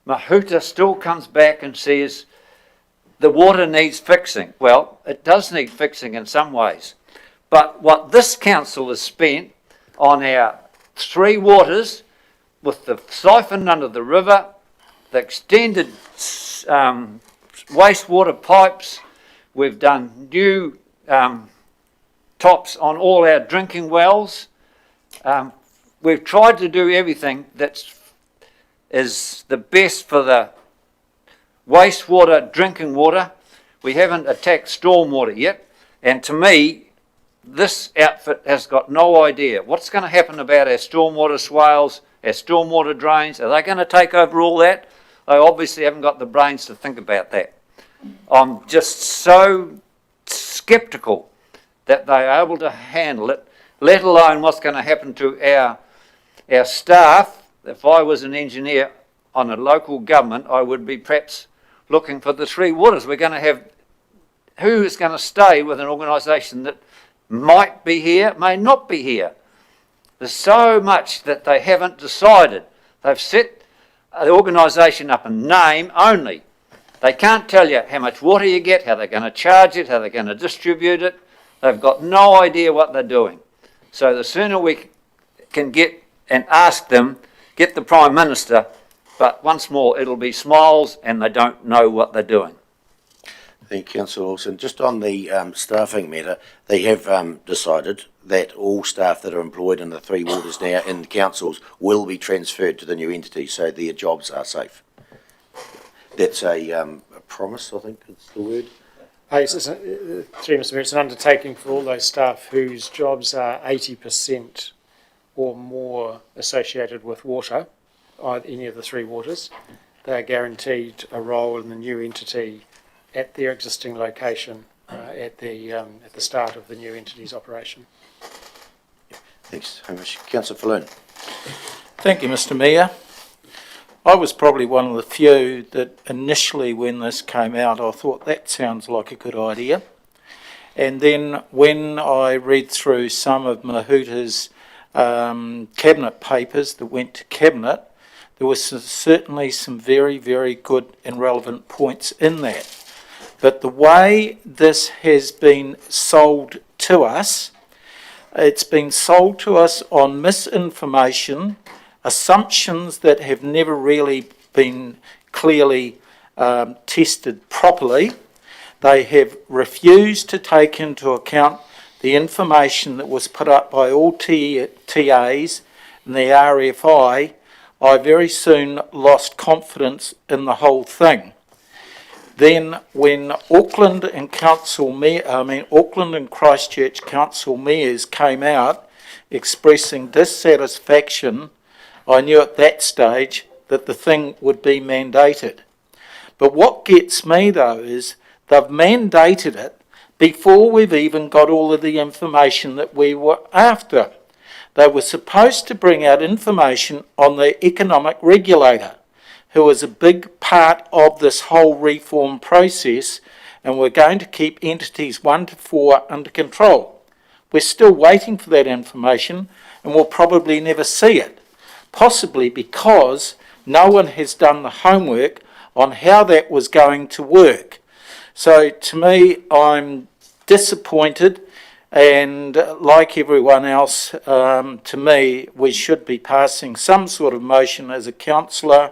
Mahuta still comes back and says the water needs fixing. Well, it does need fixing in some ways. But what this council has spent on our three waters, with the siphon under the river, the extended wastewater pipes, we've done new tops on all our drinking wells. We've tried to do everything that is the best for the wastewater, drinking water. We haven't attacked stormwater yet. And to me, this outfit has got no idea what's going to happen about our stormwater swales, our stormwater drains. Are they going to take over all that? They obviously haven't got the brains to think about that. I'm just so sceptical that they are able to handle it, let alone what's going to happen to our staff. If I was an engineer on a local government, I would be perhaps looking for the three waters. We're going to have, who is going to stay with an organisation that might be here, may not be here? There's so much that they haven't decided. They've set the organisation up in name only. They can't tell you how much water you get, how they're going to charge it, how they're going to distribute it. They've got no idea what they're doing. So the sooner we can get and ask them, get the Prime Minister, but once more it'll be smiles and they don't know what they're doing. Thank you, Councillor Wilson. Just on the staffing matter, they have decided that all staff that are employed in the three waters now in the councils will be transferred to the new entity, so their jobs are safe. That's a promise, I think is the word. Through Mr. Mayor, it's an undertaking for all those staff whose jobs are 80% or more associated with water, any of the three waters. They are guaranteed a role in the new entity at their existing location at the start of the new entity's operation. Thanks, Hamish. Councillor Falloon. Thank you, Mr. Mayor. I was probably one of the few that initially when this came out, I thought that sounds like a good idea. And then when I read through some of Mahuta's cabinet papers that went to cabinet, there was certainly some very, very good and relevant points in that. But the way this has been sold to us, it's been sold to us on misinformation, assumptions that have never really been clearly tested properly. They have refused to take into account the information that was put up by all TAs and the RFI. I very soon lost confidence in the whole thing. Then when Auckland and Christchurch council mayors came out expressing dissatisfaction, I knew at that stage that the thing would be mandated. But what gets me though is they've mandated it before we've even got all of the information that we were after. They were supposed to bring out information on the economic regulator, who is a big part of this whole reform process, and we're going to keep entities 1 to 4 under control. We're still waiting for that information and we'll probably never see it, possibly because no one has done the homework on how that was going to work. So to me, I'm disappointed, and like everyone else, to me, we should be passing some sort of motion as a councillor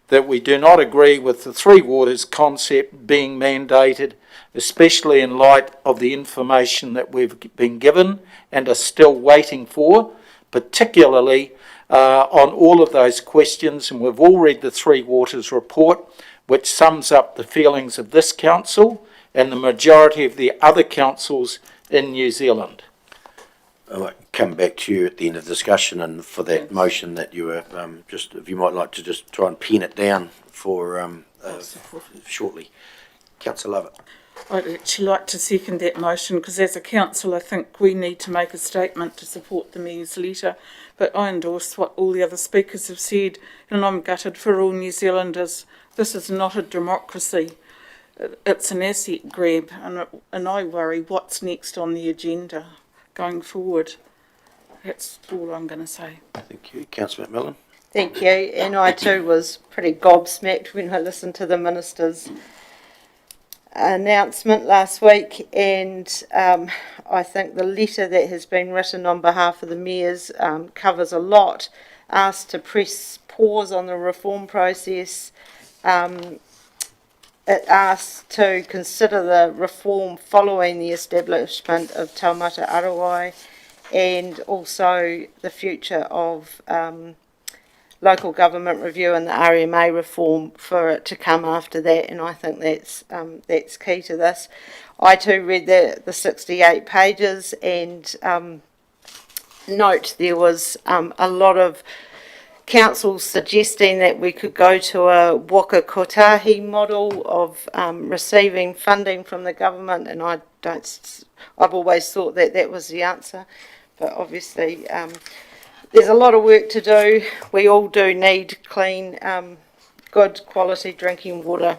that we do not agree with the three waters concept being mandated, especially in light of the information that we've been given and are still waiting for, particularly on all of those questions. And we've all read the Three Waters report, which sums up the feelings of this council and the majority of the other councils in New Zealand. I might come back to you at the end of the discussion, and for that motion that you were just, if you might like to just try and pen it down for shortly. Councillor Lovett. I'd actually like to second that motion, because as a council I think we need to make a statement to support the Mayor's letter, but I endorse what all the other speakers have said, and I'm gutted for all New Zealanders. This is not a democracy, it's an asset grab, and I worry what's next on the agenda going forward. That's all I'm going to say. Thank you. Councillor McMillan. Thank you. And I too was pretty gobsmacked when I listened to the Minister's announcement last week, and I think the letter that has been written on behalf of the mayors covers a lot. Asked to press pause on the reform process. It asks to consider the reform following the establishment of Taumata Arawai, and also the future of local government review and the RMA reform for it to come after that, and I think that's key to this. I too read the 68 pages, and note there was a lot of councils suggesting that we could go to a waka kotahi model of receiving funding from the government, and I've always thought that was the answer, but obviously there's a lot of work to do. We all do need clean, good quality drinking water,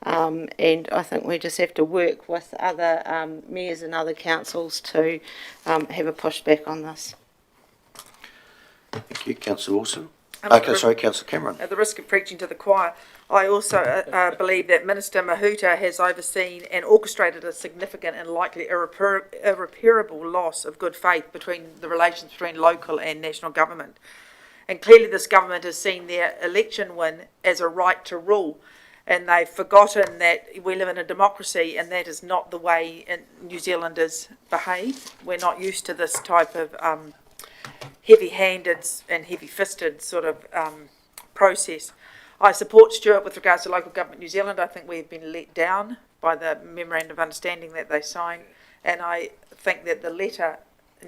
and I think we just have to work with other mayors and other councils to have a pushback on this. Thank you. Councillor Wilson. Councillor Cameron. At the risk of preaching to the choir, I also believe that Minister Mahuta has overseen and orchestrated a significant and likely irreparable loss of good faith between the relations between local and national government. And clearly this government has seen their election win as a right to rule, and they've forgotten that we live in a democracy, and that is not the way New Zealanders behave. We're not used to this type of heavy-handed and heavy-fisted sort of process. I support Stuart with regards to local government New Zealand. I think we've been let down by the memorandum of understanding that they signed, and I think that the letter,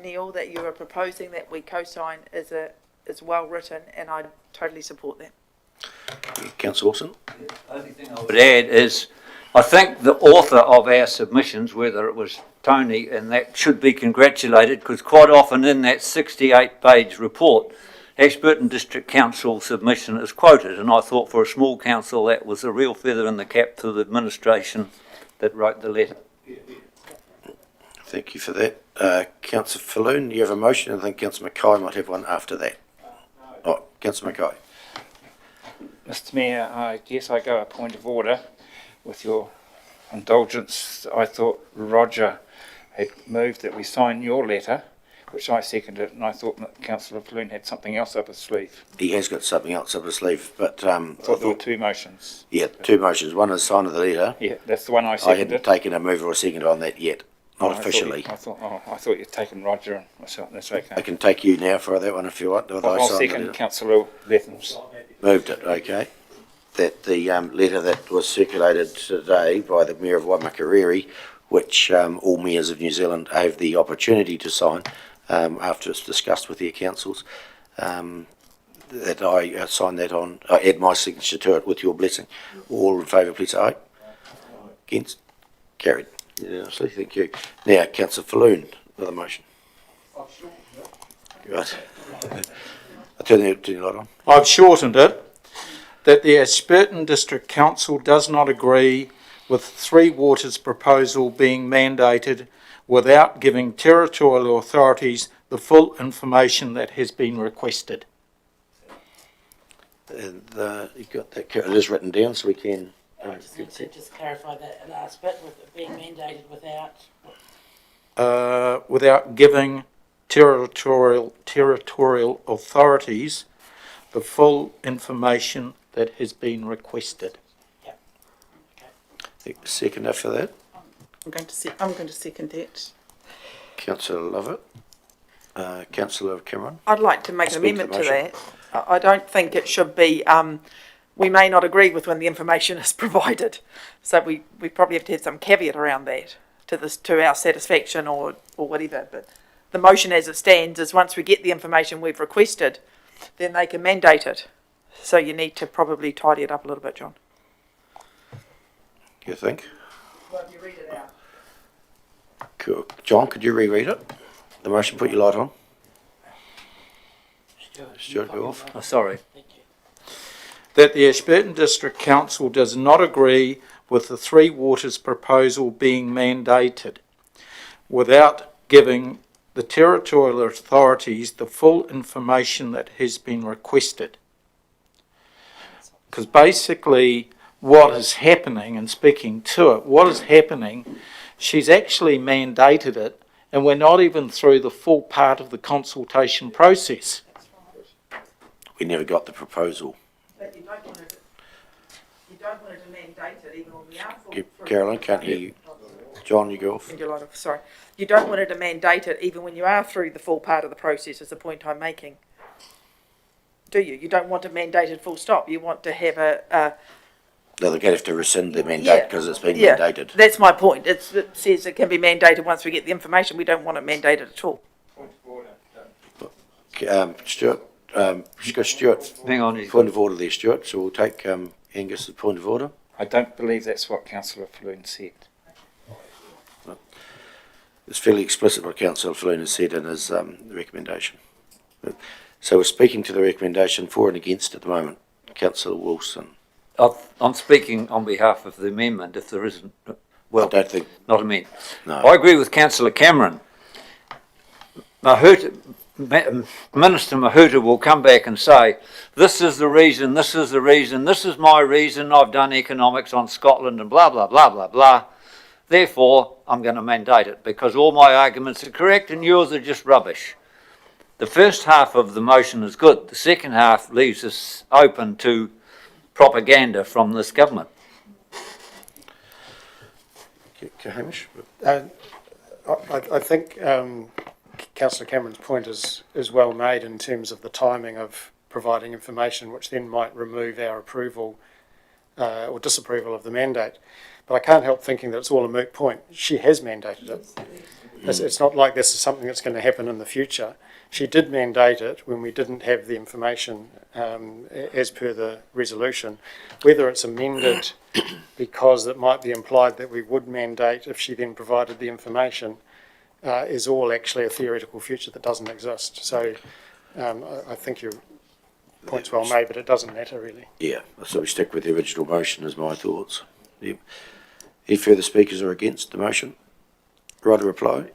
Neil, that you are proposing that we co-sign is well written, and I totally support that. Councillor Wilson. The only thing I would add is I think the author of our submissions, whether it was Tony, and that should be congratulated, because quite often in that 68-page report, Ashburton District Council submission is quoted, and I thought for a small council that was a real feather in the cap to the administration that wrote the letter. Thank you for that. Councillor Falloon, you have a motion, and I think Councillor Mackay might have one after that. Oh, Councillor Mackay. Mr Mayor, I guess I go a point of order. With your indulgence, I thought Roger had moved that we sign your letter, which I seconded, and I thought that Councillor Falloon had something else up his sleeve. He has got something else up his sleeve, but I thought there were two motions. Yeah, two motions. One is sign of the letter. Yeah, that's the one I I seconded. hadn't taken a move or a second on that yet, not officially. I thought you'd taken Roger, and myself. That's okay. I can take you now for that one if you want. I'll second Councillor Letham's. Moved it, okay. That the letter that was circulated today by the Mayor of Waimakariri, which all mayors of New Zealand have the opportunity to sign after it's discussed with their councils, that I sign that on, I add my signature to it with your blessing. All in favour, please say aye. Against? Carried. Unanimously, thank you. Now, Councillor Falloon, another motion. Right. I'll turn the light on. I've shortened it. That the Ashburton District Council does not agree with Three Waters' proposal being mandated without giving territorial authorities the full information that has been requested. And you've got that, it is written down so we can... I just need to just clarify that last bit with it being mandated without giving territorial authorities the full information that has been requested. Yep. Okay. Seconder for that. I'm going to second that. Councillor Lovett. Councillor Cameron? I'd like to make an Speak to the amendment to motion. that. I don't think it should be, we may not agree with when the information is provided. So we probably have to have some caveat around that to our satisfaction or whatever. But the motion as it stands is once we get the information we've requested, then they can mandate it. So you need to probably tidy it up a little bit, John. You think? Well, if you read it out. Cool. John, could you reread it? The motion, put your light on. Stuart, go off. Oh, sorry. That the Ashburton District Council does not agree with the Three Waters proposal being mandated without giving the territorial authorities the full information that has been requested. Because basically what is happening, and speaking to it, what is happening, she's actually mandated it and we're not even through the full part of the consultation process. We never got the proposal. But you don't want it to mandate it even when we are full. Carolyn, can't hear you. John, you go off. Sorry. You don't want it to mandate it even when you are through the full part of the process, is the point I'm making. Do you? You don't want it mandated full stop. You want to have No, they're going to have to rescind the mandate because it's been mandated. That's my point. It says it can be mandated once we get the information. We don't want it mandated at all. Stuart, Stuart, Hang on. point of order there, Stuart. So we'll take Angus's point of order. I don't believe that's what Councillor Falloon said. It's fairly explicit what Councillor Falloon has said in his recommendation. So we're speaking to the recommendation for and against at the moment. Councillor Wilson. I'm speaking on behalf of the amendment, if there isn't. Well, I don't think. not amendment. No. I agree with Councillor Cameron. Minister Mahuta will come back and say, this is the reason, this is the reason, this is my reason, I've done economics on Scotland and blah, blah, blah, blah, blah. Therefore, I'm going to mandate it because all my arguments are correct and yours are just rubbish. The first half of the motion is good. The second half leaves us open to propaganda from this government. Hamish? I think Councillor Cameron's point is well made in terms of the timing of providing information, which then might remove our approval or disapproval of the mandate. But I can't help thinking that it's all a moot point. She has mandated it. It's not like this is something that's going to happen in the future. She did mandate it when we didn't have the information as per the resolution. Whether it's amended because it might be implied that we would mandate if she then provided the information is all actually a theoretical future that doesn't exist. So I think your point's well made, but it doesn't matter really. Yeah, so we stick with the original motion is my thoughts. Yep. Any further speakers are against the motion? Right to reply?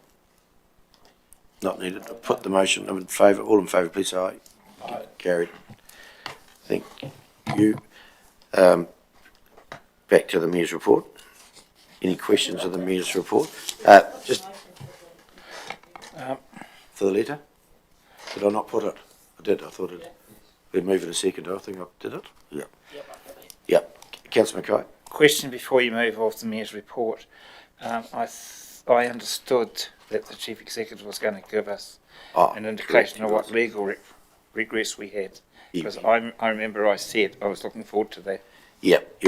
Not needed. I'll put the motion in favour. All in favour, please say aye. Aye. Carried. Thank you. Back to the Mayor's report. Any questions of the Mayor's report? Just for the letter? Did I not put it? I did. I thought we'd move in a second. I think I did it. Yeah. Yep. Councillor Mackay. Question before you move off the Mayor's report. I understood that the Chief Executive was going to give us an indication of what legal regress we had. Because I remember I said I was looking forward to that. Yep,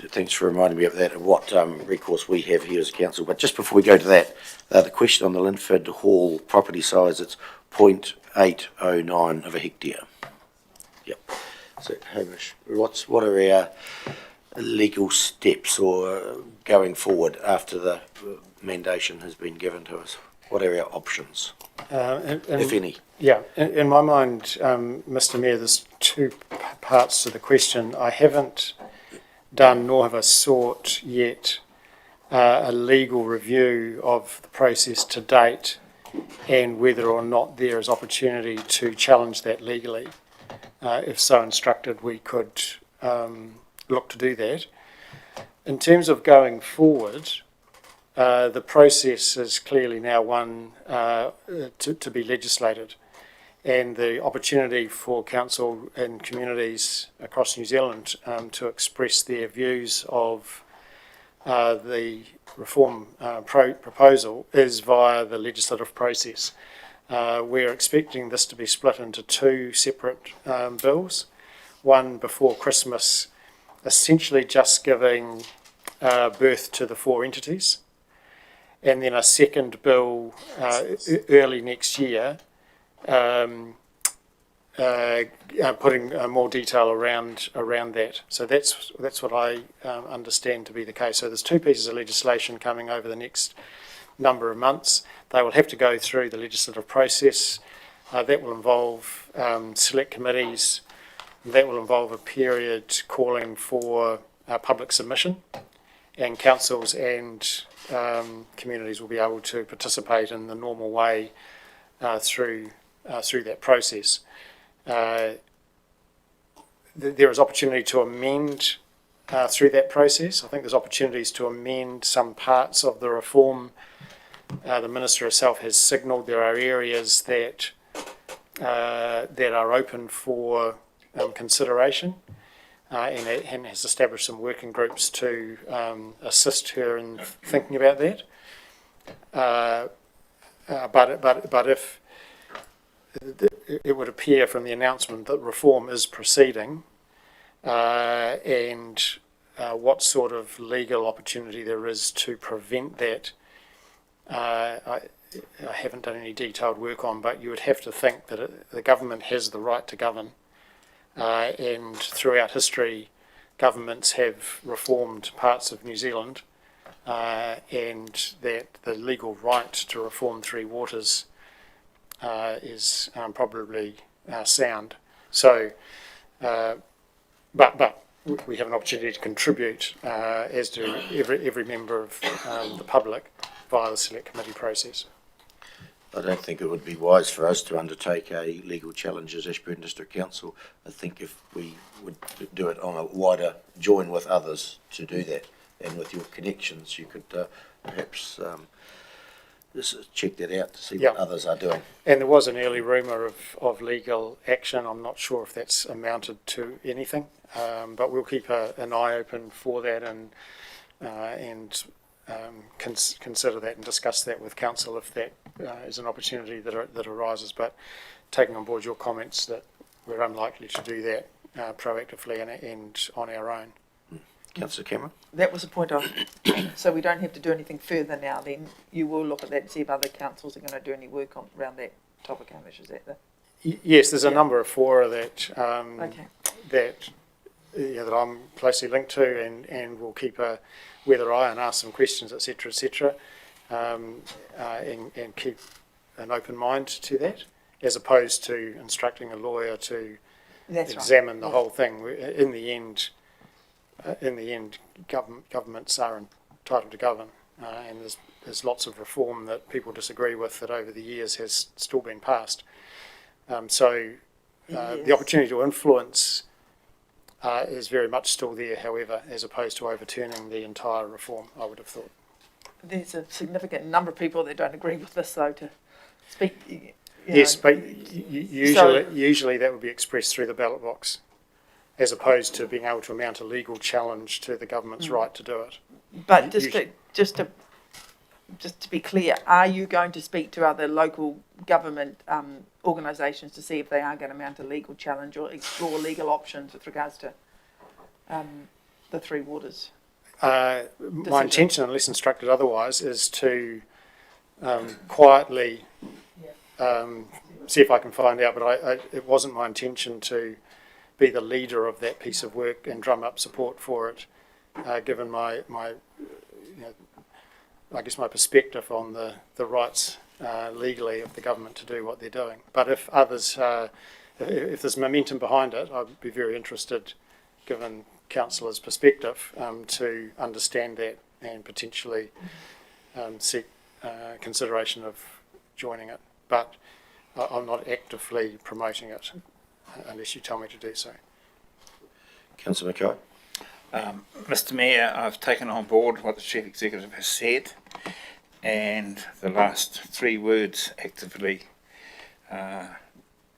thanks for reminding me of that and what recourse we have here as council. But just before we go to that, the question on the Linford Hall property size, it's 0.809 of a hectare. Yep. So, Hamish, what are our legal steps or going forward after the mandation has been given to us? What are our options, if any? Yeah, in my mind, Mr Mayor, there's two parts to the question. I haven't done nor have I sought yet a legal review of the process to date and whether or not there is opportunity to challenge that legally. If so instructed, we could look to do that. In terms of going forward, the process is clearly now one to be legislated, and the opportunity for council and communities across New Zealand to express their views of the reform proposal is via the legislative process. We're expecting this to be split into two separate bills. One before Christmas, essentially just giving birth to the 4 entities, and then a second bill early next year, putting more detail around that. So that's what I understand to be the case. So there's 2 pieces of legislation coming over the next number of months. They will have to go through the legislative process. That will involve select committees. That will involve a period calling for public submission, and councils and communities will be able to participate in the normal way through that process. There is opportunity to amend through that process. I think there's opportunities to amend some parts of the reform. The Minister herself has signalled there are areas that are open for consideration, and has established some working groups to assist her in thinking about that. But if it would appear from the announcement that reform is proceeding, and what sort of legal opportunity there is to prevent that, I haven't done any detailed work on, but you would have to think that the government has the right to govern, and throughout history governments have reformed parts of New Zealand, and that the legal right to reform 3 waters is probably sound. So, but we have an opportunity to contribute, as do every member of the public, via the select committee process. I don't think it would be wise for us to undertake a legal challenge as Ashburton District Council. I think if we would do it on a wider join with others to do that, and with your connections, you could perhaps just check that out to see what others are doing. And there was an early rumour of legal action. I'm not sure if that's amounted to anything, but we'll keep an eye open for that and consider that and discuss that with council if that is an opportunity that arises. But taking on board your comments that we're unlikely to do that proactively and on our own. Councillor Cameron? That was the point of, so we don't have to do anything further now, then you will look at that and see if other councils are going to do any work around that topic, Hamish, is that the... Yes, there's a number of fora that Okay. that I'm closely linked to, and we'll keep a weather eye and ask some questions, etc., and keep an open mind to that, as opposed to instructing a lawyer to examine the whole thing. In the end, governments are entitled to govern, and there's lots of reform that people disagree with that over the years has still been passed. The opportunity to influence is very much still there, however, as opposed to overturning the entire reform, I would have thought. There's a significant number of people that don't agree with this, though, to speak. Yes, but usually that would be expressed through the ballot box, as opposed to being able to mount a legal challenge to the government's right to do it. But just to be clear, are you going to speak to other local government organisations to see if they are going to mount a legal challenge or explore legal options with regards to the 3 waters? My intention, unless instructed otherwise, is to quietly see if I can find out, but it wasn't my intention to be the leader of that piece of work and drum up support for it, given my I guess my perspective on the rights legally of the government to do what they're doing. But if others, if there's momentum behind it, I'd be very interested, given councillors' perspective, to understand that and potentially seek consideration of joining it. But I'm not actively promoting it unless you tell me to do so. Councillor Mackay? Mr Mayor, I've taken on board what the Chief Executive has said, and the last 3 words, actively,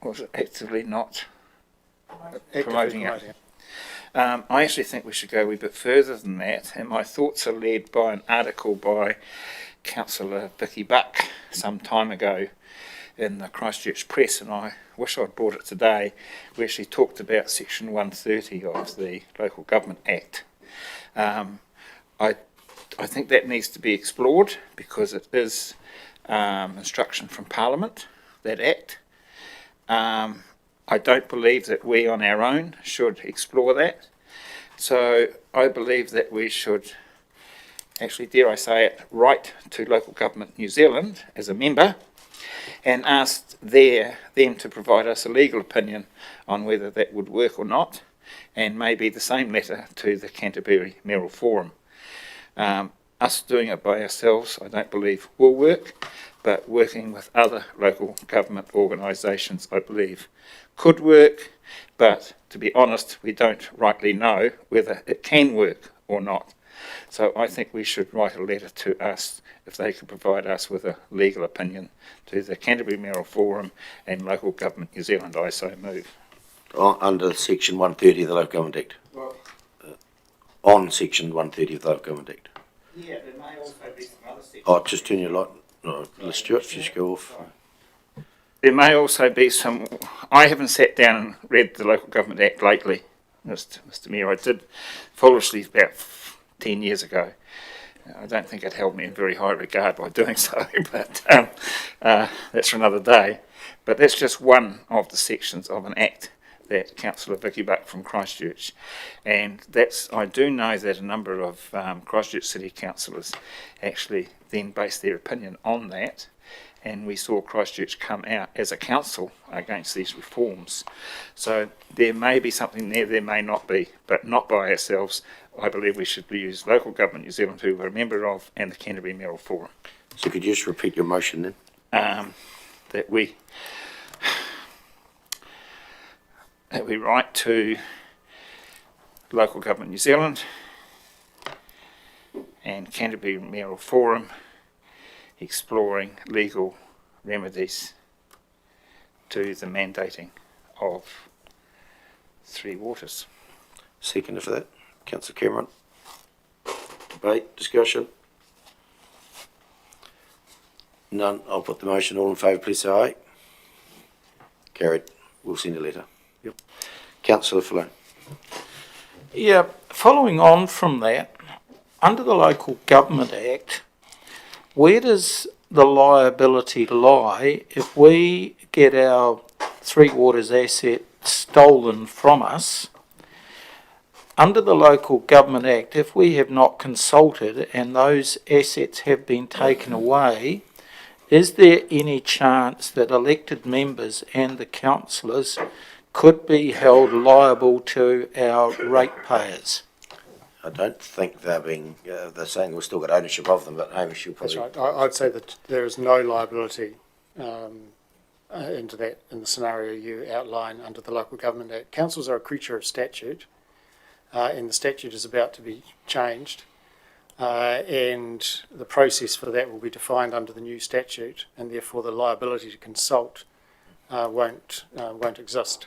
was it actively not promoting it? I actually think we should go a wee bit further than that, and my thoughts are led by an article by Councillor Vicky Buck some time ago, in the Christchurch Press, and I wish I'd brought it today. We actually talked about Section 130 of the Local Government Act. I think that needs to be explored because it is instruction from Parliament, that Act. I don't believe that we on our own should explore that. So I believe that we should actually, dare I say it, write to Local Government New Zealand as a member and ask them to provide us a legal opinion on whether that would work or not, and maybe the same letter to the Canterbury Mayoral Forum. Us doing it by ourselves, I don't believe will work, but working with other local government organisations, I believe, could work. But to be honest, we don't rightly know whether it can work or not. So I think we should write a letter to us if they could provide us with a legal opinion to the Canterbury Mayoral Forum and Local Government New Zealand. I so move. Under Section 130 of the Local Government Act. On Section 130 of the Local Government Act. Yeah, there may also be some other sections. Oh, just turn your light. No, let's do it. Just go off. There may also be some. I haven't sat down and read the Local Government Act lately, Mr. Mayor. I did foolishly about 10 years ago. I don't think it held me in very high regard by doing so, but that's for another day. But that's just one of the sections of an act that Councillor Vicky Buck from Christchurch, and I do know that a number of Christchurch City councillors actually then based their opinion on that, and we saw Christchurch come out as a council against these reforms. So there may be something there may not be, but not by ourselves. I believe we should use Local Government New Zealand, who we're a member of, and the Canterbury Mayoral Forum. So could you just repeat your motion then? That we write to Local Government New Zealand and Canterbury Mayoral Forum exploring legal remedies to the mandating of Three Waters. Second for that. Councillor Cameron. Debate, discussion. None. I'll put the motion. All in favour, please say aye. Carried. We'll send a letter. Yep. Councillor Falloon. Yeah, following on from that, under the Local Government Act, where does the liability lie if we get our Three Waters asset stolen from us? Under the Local Government Act, if we have not consulted and those assets have been taken away, is there any chance that elected members and the councillors could be held liable to our ratepayers? I don't think they're saying we've still got ownership of them, but Hamish, you'll probably... That's right. I'd say that there is no liability into that in the scenario you outline under the Local Government Act. Councils are a creature of statute, and the statute is about to be changed, and the process for that will be defined under the new statute, and therefore the liability to consult won't exist.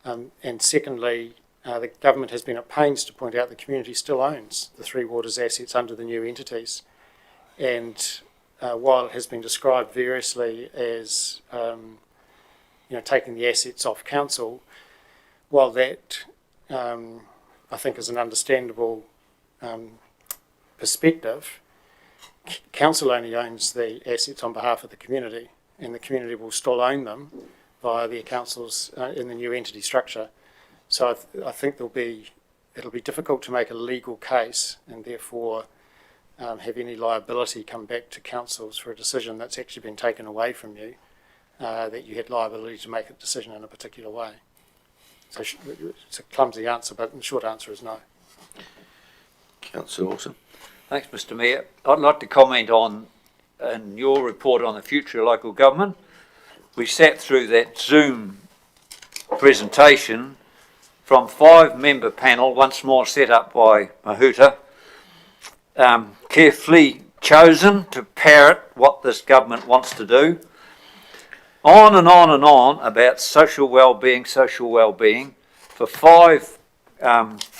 And secondly, the government has been at pains to point out the community still owns the Three Waters assets under the new entities, and while it has been described variously as taking the assets off council, while that I think is an understandable perspective, council only owns the assets on behalf of the community, and the community will still own them via their councils in the new entity structure. So I think it'll be difficult to make a legal case and therefore have any liability come back to councils for a decision that's actually been taken away from you, that you had liability to make a decision in a particular way. So it's a clumsy answer, but the short answer is no. Councillor Wilson. Thanks, Mr. Mayor. I'd like to comment on in your report on the future of local government. We sat through that Zoom presentation from 5-member panel, once more set up by Mahuta, carefully chosen to parrot what this government wants to do. On and on and on about social well-being for 5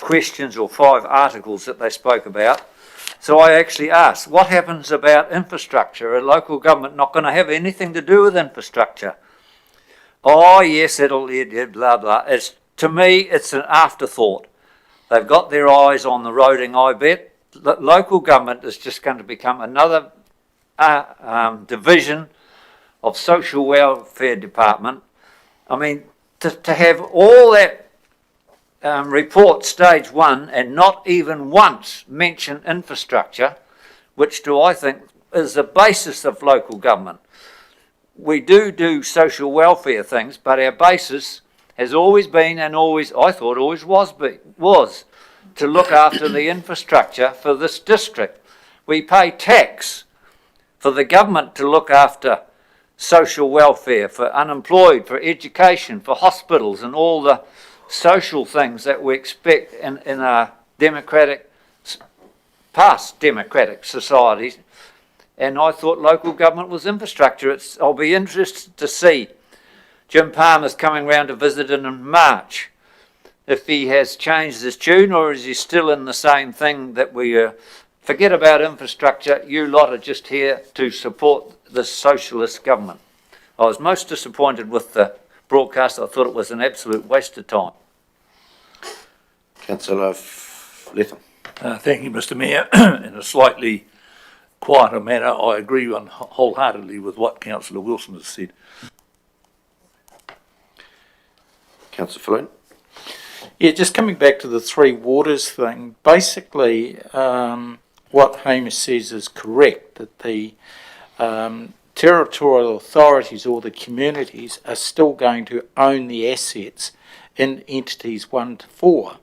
questions or 5 articles that they spoke about. So I actually asked, what happens about infrastructure? Are local government not going to have anything to do with infrastructure? Oh, yes, it'll, blah, blah. To me, it's an afterthought. They've got their eyes on the roading, I bet. Local government is just going to become another division of social welfare department. I mean, to have all that report stage 1 and not even once mention infrastructure, which do I think is the basis of local government. We do social welfare things, but our basis has always been and always, I thought always was to look after the infrastructure for this district. We pay tax for the government to look after social welfare, for unemployed, for education, for hospitals and all the social things that we expect in our democratic, past democratic societies. And I thought local government was infrastructure. I'll be interested to see Jim Palmer's coming round to visit in March. If he has changed his tune, or is he still in the same thing that we forget about infrastructure, you lot are just here to support the socialist government. I was most disappointed with the broadcast. I thought it was an absolute waste of time. Councillor Letham. Thank you, Mr Mayor. In a slightly quieter manner, I agree wholeheartedly with what Councillor Wilson has said. Councillor Flynn. Yeah, just coming back to the Three Waters thing, basically what Hamish says is correct, that the territorial authorities or the communities are still going to own the assets in entities 1 to 4.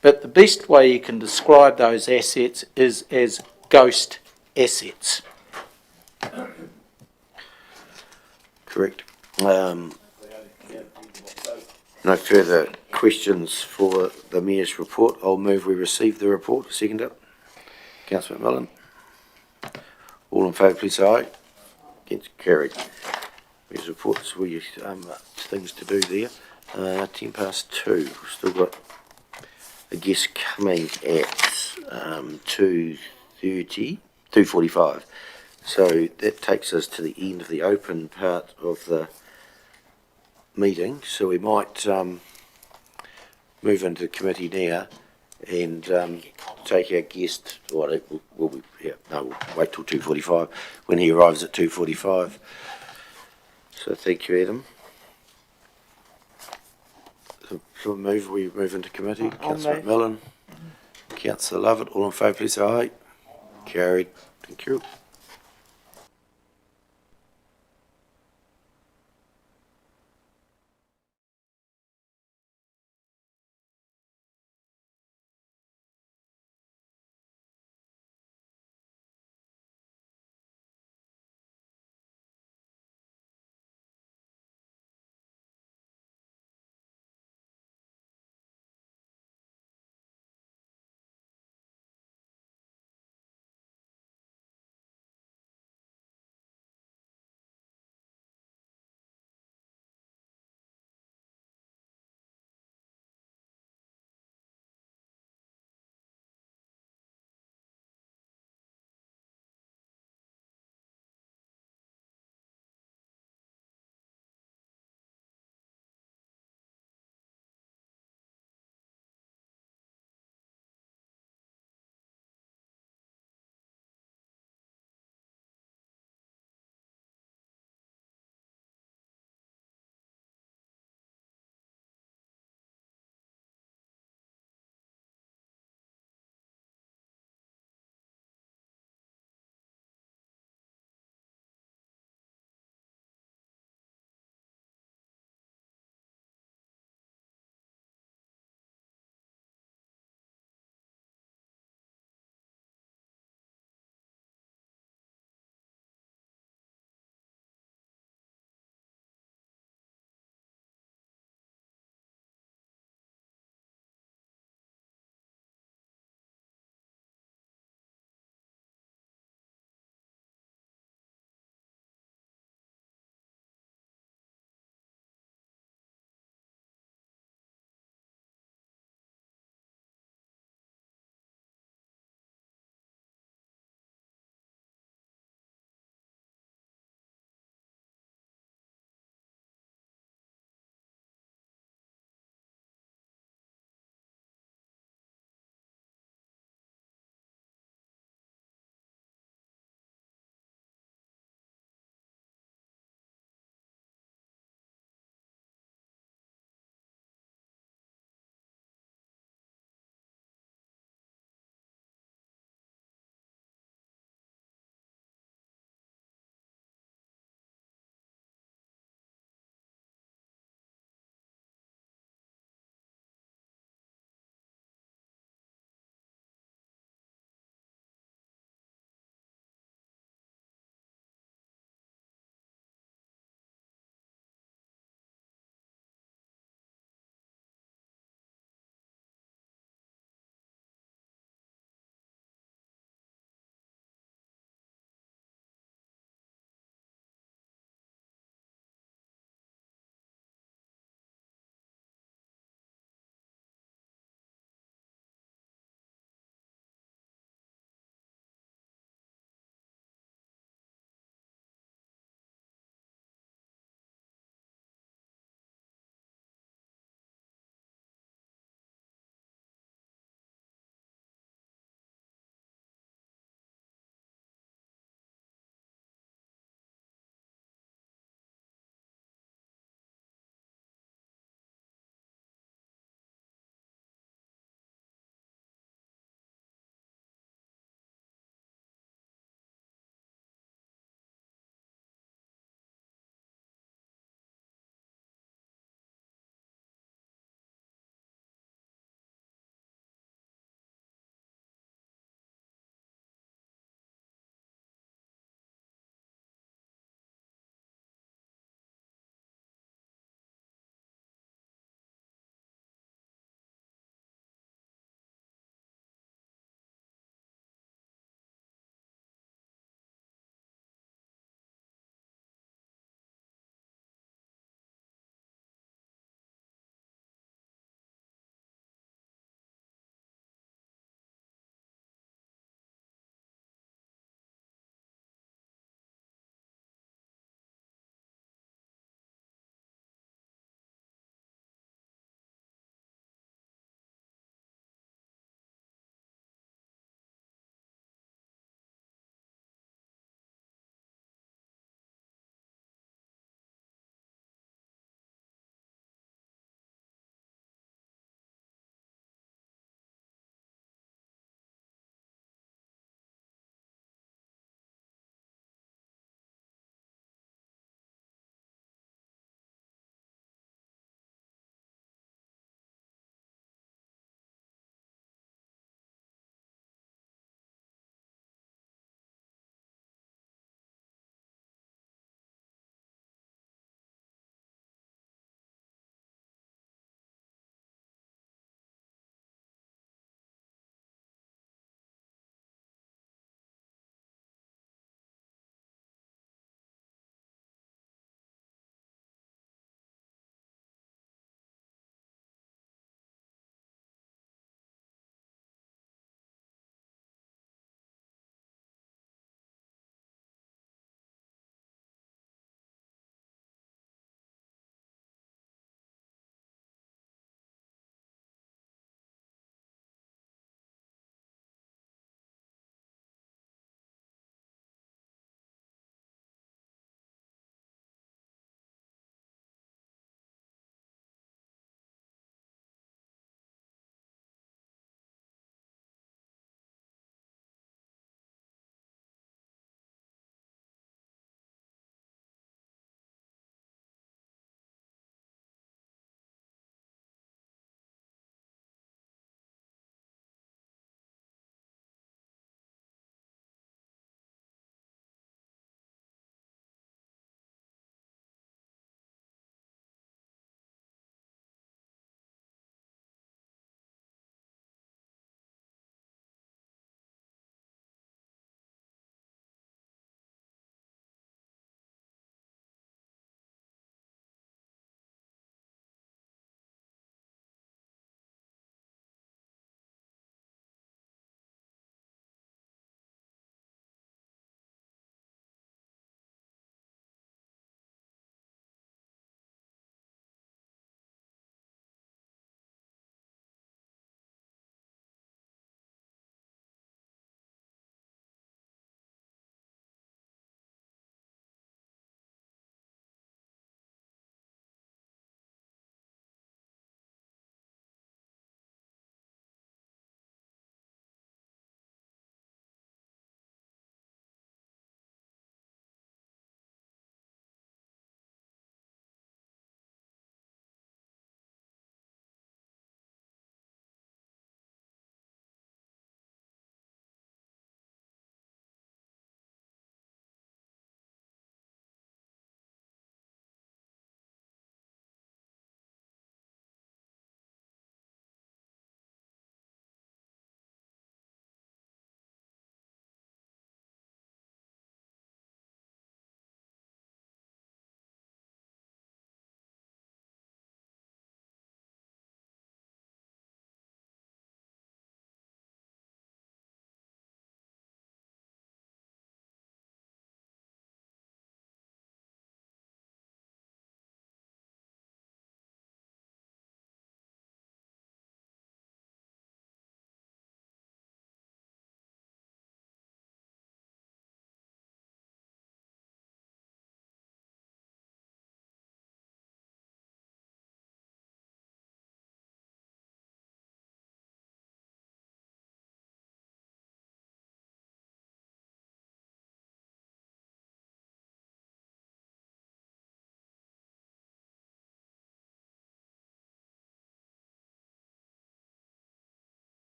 But the best way you can describe those assets is as ghost assets. Correct. No further questions for the Mayor's report. I'll move we receive the report. Second it. Councillor McMillan. All in favour, please say aye. Against, carried. Mayor's reports, we things to do there. 2:10. We've still got a guest coming at 2:45. So that takes us to the end of the open part of the meeting. So we might move into committee now and take our guest. We'll wait till 2:45 when he arrives at 2:45. So thank you, Adam. So we move into committee. Councillor McMillan, Councillor Lovett, all in favour, please say aye. Carried. Thank you.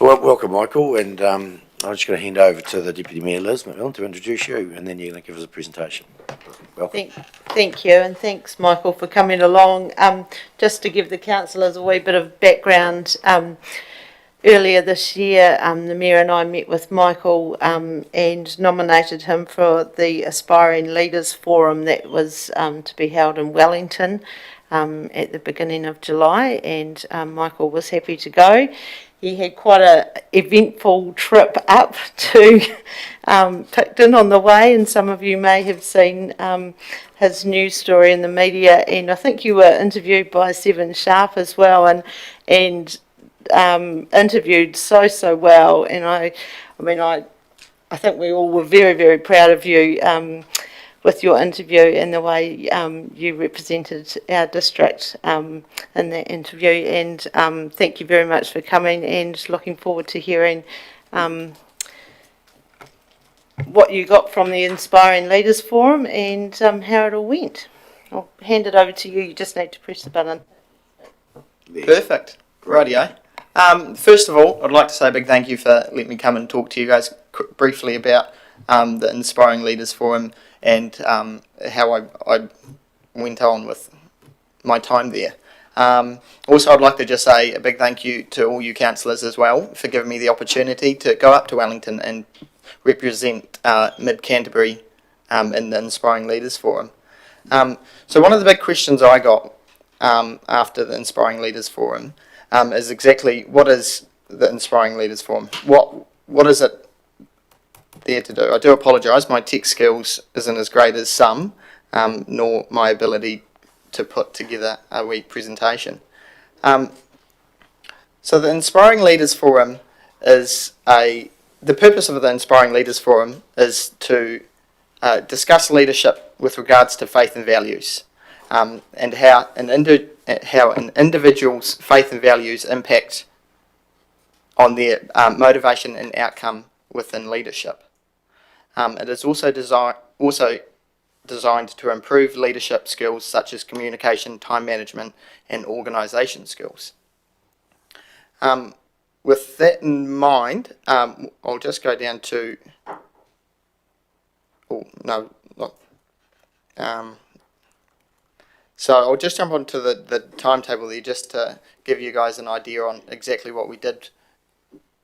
Well, welcome, Michael, and I'm just going to hand over to the Deputy Mayor, Liz McMillan, to introduce you, and then you're going to give us a presentation. Welcome. Thank you, and thanks, Michael, for coming along. Just to give the councillors a wee bit of background, earlier this year, the Mayor and I met with Michael and nominated him for the Aspiring Leaders Forum that was to be held in Wellington at the beginning of July, and Michael was happy to go. He had quite an eventful trip up to Picton on the way, and some of you may have seen his news story in the media, and I think you were interviewed by Seven Sharp as well, and interviewed so well, and I think we all were very, very proud of you with your interview and the way you represented our district in that interview, and thank you very much for coming, and looking forward to hearing what you got from the Inspiring Leaders Forum and how it all went. I'll hand it over to you. You just need to press the button. Perfect. Rightio. First of all, I'd like to say a big thank you for letting me come and talk to you guys briefly about the Inspiring Leaders Forum and how I went on with my time there. Also, I'd like to just say a big thank you to all you councillors as well for giving me the opportunity to go up to Wellington and represent Mid-Canterbury in the Inspiring Leaders Forum. So one of the big questions I got after the Inspiring Leaders Forum is exactly what is the Inspiring Leaders Forum? What is it there to do? I do apologise, my tech skills isn't as great as some, nor my ability to put together a wee presentation. So the Inspiring Leaders Forum is the purpose of the Inspiring Leaders Forum is to discuss leadership with regards to faith and values, and how an individual's faith and values impact on their motivation and outcome within leadership. It is also designed to improve leadership skills such as communication, time management, and organisation skills. With that in mind, I'll just go down to. Oh no, look. So I'll just jump onto the timetable there just to give you guys an idea on exactly what we did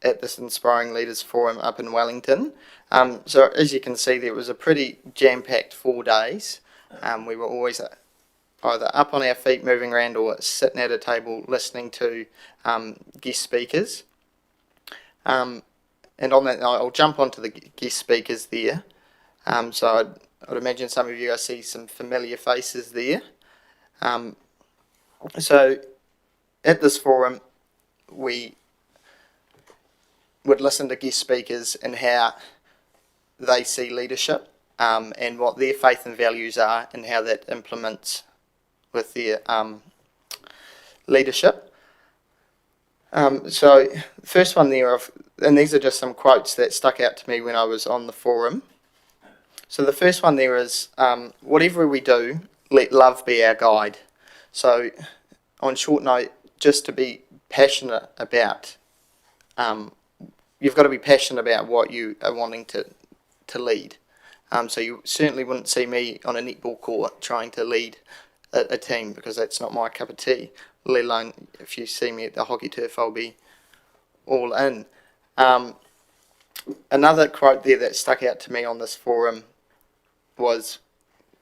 at this Inspiring Leaders Forum up in Wellington. So as you can see, there was a pretty jam-packed 4 days. We were always either up on our feet moving around or sitting at a table listening to guest speakers. And on that, I'll jump onto the guest speakers there. So I'd imagine some of you guys see some familiar faces there. So at this forum, we would listen to guest speakers and how they see leadership, and what their faith and values are and how that implements with their leadership. So the first one there, and these are just some quotes that stuck out to me when I was on the forum. So the first one there is, whatever we do, let love be our guide. So on short note, just to be passionate about, you've got to be passionate about what you are wanting to lead. So you certainly wouldn't see me on a netball court trying to lead a team, because that's not my cup of tea, let alone if you see me at the hockey turf, I'll be all in. Another quote there that stuck out to me on this forum was,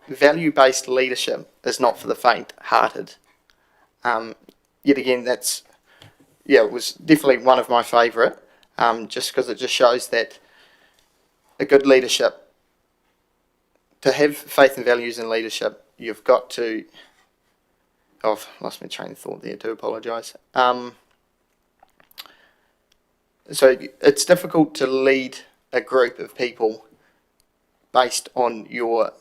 value-based leadership is not for the faint-hearted. Yet again, it was definitely one of my favourite, just because it just shows that a good leadership, to have faith and values in leadership, you've got to, I've lost my train of thought there, do apologise. So it's difficult to lead a group of people based on your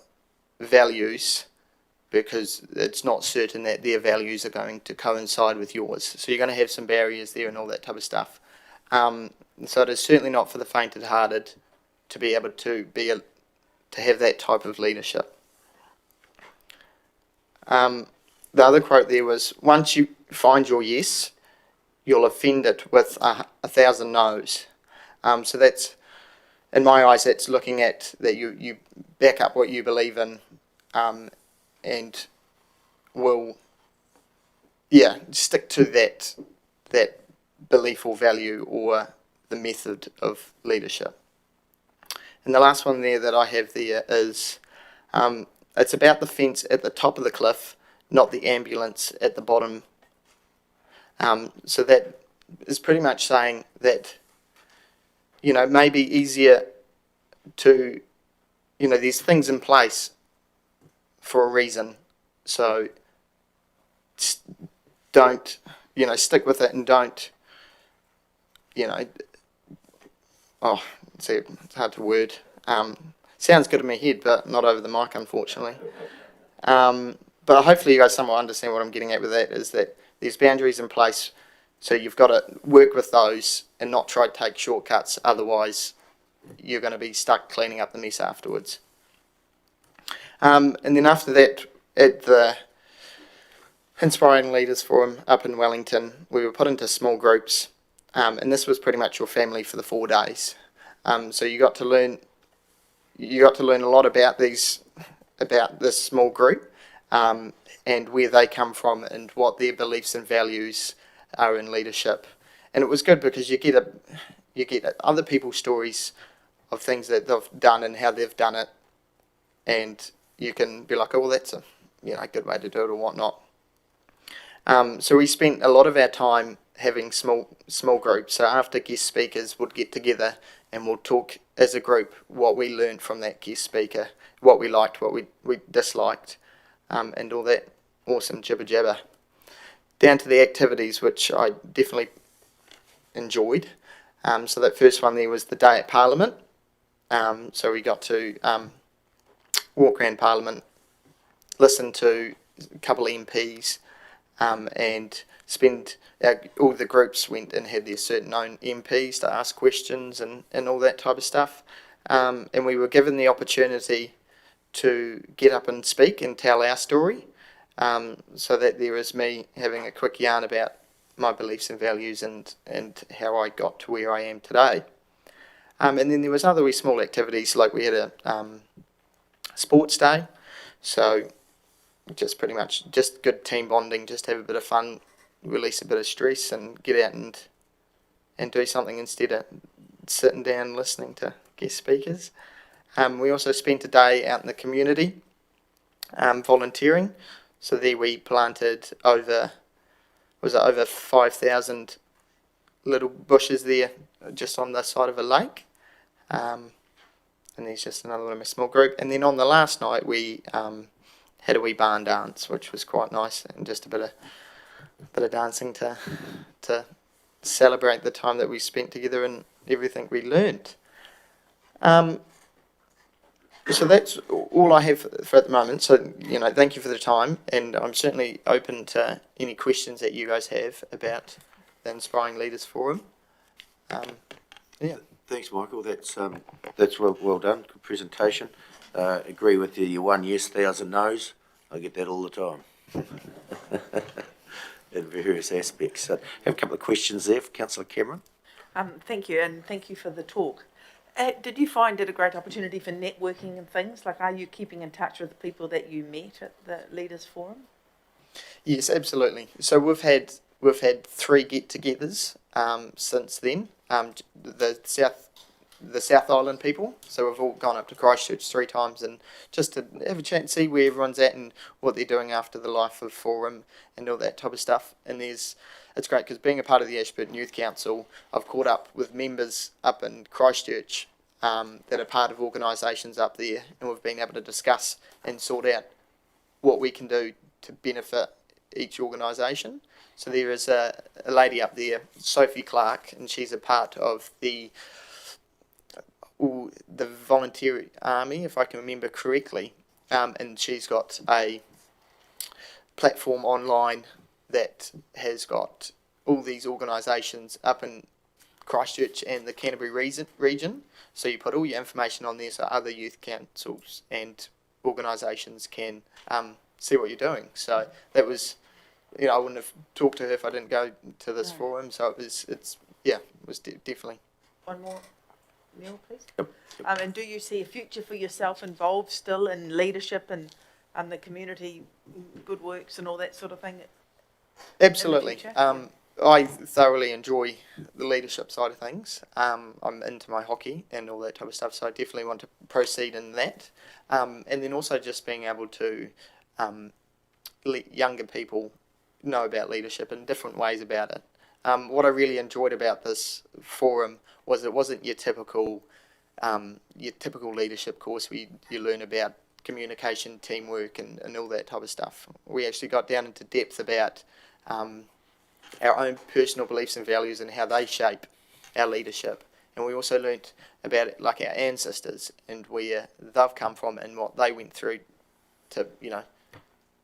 values, because it's not certain that their values are going to coincide with yours. So you're going to have some barriers there and all that type of stuff. So it is certainly not for the faint-hearted to be able to have that type of leadership. The other quote there was, once you find your yes, you'll offend it with 1,000 no's. So that's, in my eyes, that's looking at that you back up what you believe in, and will, stick to that belief or value or the method of leadership. And the last one there that I have there is, it's about the fence at the top of the cliff, not the ambulance at the bottom. So that is pretty much saying that, it may be easier to, there's things in place for a reason. So don't, stick with it and don't, it's hard to word. Sounds good in my head, but not over the mic, unfortunately. But hopefully you guys somewhat understand what I'm getting at with that, is that there's boundaries in place, so you've got to work with those and not try to take shortcuts, otherwise you're going to be stuck cleaning up the mess afterwards. And then after that, at the Inspiring Leaders Forum up in Wellington, we were put into small groups, and this was pretty much your family for the 4 days. So you got to learn a lot about this small group, and where they come from and what their beliefs and values are in leadership. And it was good because you get other people's stories of things that they've done and how they've done it, and you can be like, oh, well, that's a good way to do it or whatnot. So we spent a lot of our time having small groups. So after guest speakers would get together and we'll talk as a group what we learned from that guest speaker, what we liked, what we disliked, and all that awesome jibber jabber. Down to the activities, which I definitely enjoyed. So that first one there was the day at Parliament. So we got to walk around Parliament, listen to a couple of MPs, and spend, all the groups went and had their certain own MPs to ask questions and all that type of stuff. And we were given the opportunity to get up and speak and tell our story. So that there is me having a quick yarn about my beliefs and values and how I got to where I am today. And then there was other wee small activities, like we had a sports day. So just pretty much just good team bonding, just have a bit of fun, release a bit of stress and get out and do something instead of sitting down listening to guest speakers. We also spent a day out in the community volunteering. So there we planted over 5,000 little bushes there just on the side of a lake. And there's just another one of my small group. And then on the last night we had a wee barn dance, which was quite nice, and just a bit of dancing to celebrate the time that we spent together and everything we learnt. So that's all I have for at the moment. So, thank you for the time, and I'm certainly open to any questions that you guys have about the Inspiring Leaders Forum. Thanks, Michael. That's well done. Good presentation. Agree with you. You 1 yes, 1,000 no's. I get that all the time. In various aspects. So, have a couple of questions there for Councillor Cameron. Thank you, and thank you for the talk. Did you find it a great opportunity for networking and things? Like, are you keeping in touch with the people that you met at the Leaders Forum? Yes, absolutely. So we've had 3 get-togethers since then. The South Island people. So we've all gone up to Christchurch 3 times and just to have a chat and see where everyone's at and what they're doing after the life of Forum and all that type of stuff. And it's great because being a part of the Ashburton Youth Council, I've caught up with members up in Christchurch that are part of organisations up there, and we've been able to discuss and sort out what we can do to benefit each organisation. So there is a lady up there, Sophie Clark, and she's a part of the volunteer army, if I can remember correctly, and she's got a platform online that has got all these organisations up in Christchurch and the Canterbury region. So you put all your information on there so other youth councils and organisations can see what you're doing. So that was I wouldn't have talked to her if I didn't go to this forum. So it was definitely. One more, Neil, please. Yep. And do you see a future for yourself involved still in leadership and the community good works and all that sort of thing? Absolutely. future? I thoroughly enjoy the leadership side of things. I'm into my hockey and all that type of stuff, so I definitely want to proceed in that. And then also just being able to let younger people know about leadership in different ways about it. What I really enjoyed about this forum was it wasn't your typical leadership course where you learn about communication, teamwork, and all that type of stuff. We actually got down into depth about our own personal beliefs and values and how they shape our leadership. And we also learnt about it, like our ancestors and where they've come from and what they went through to,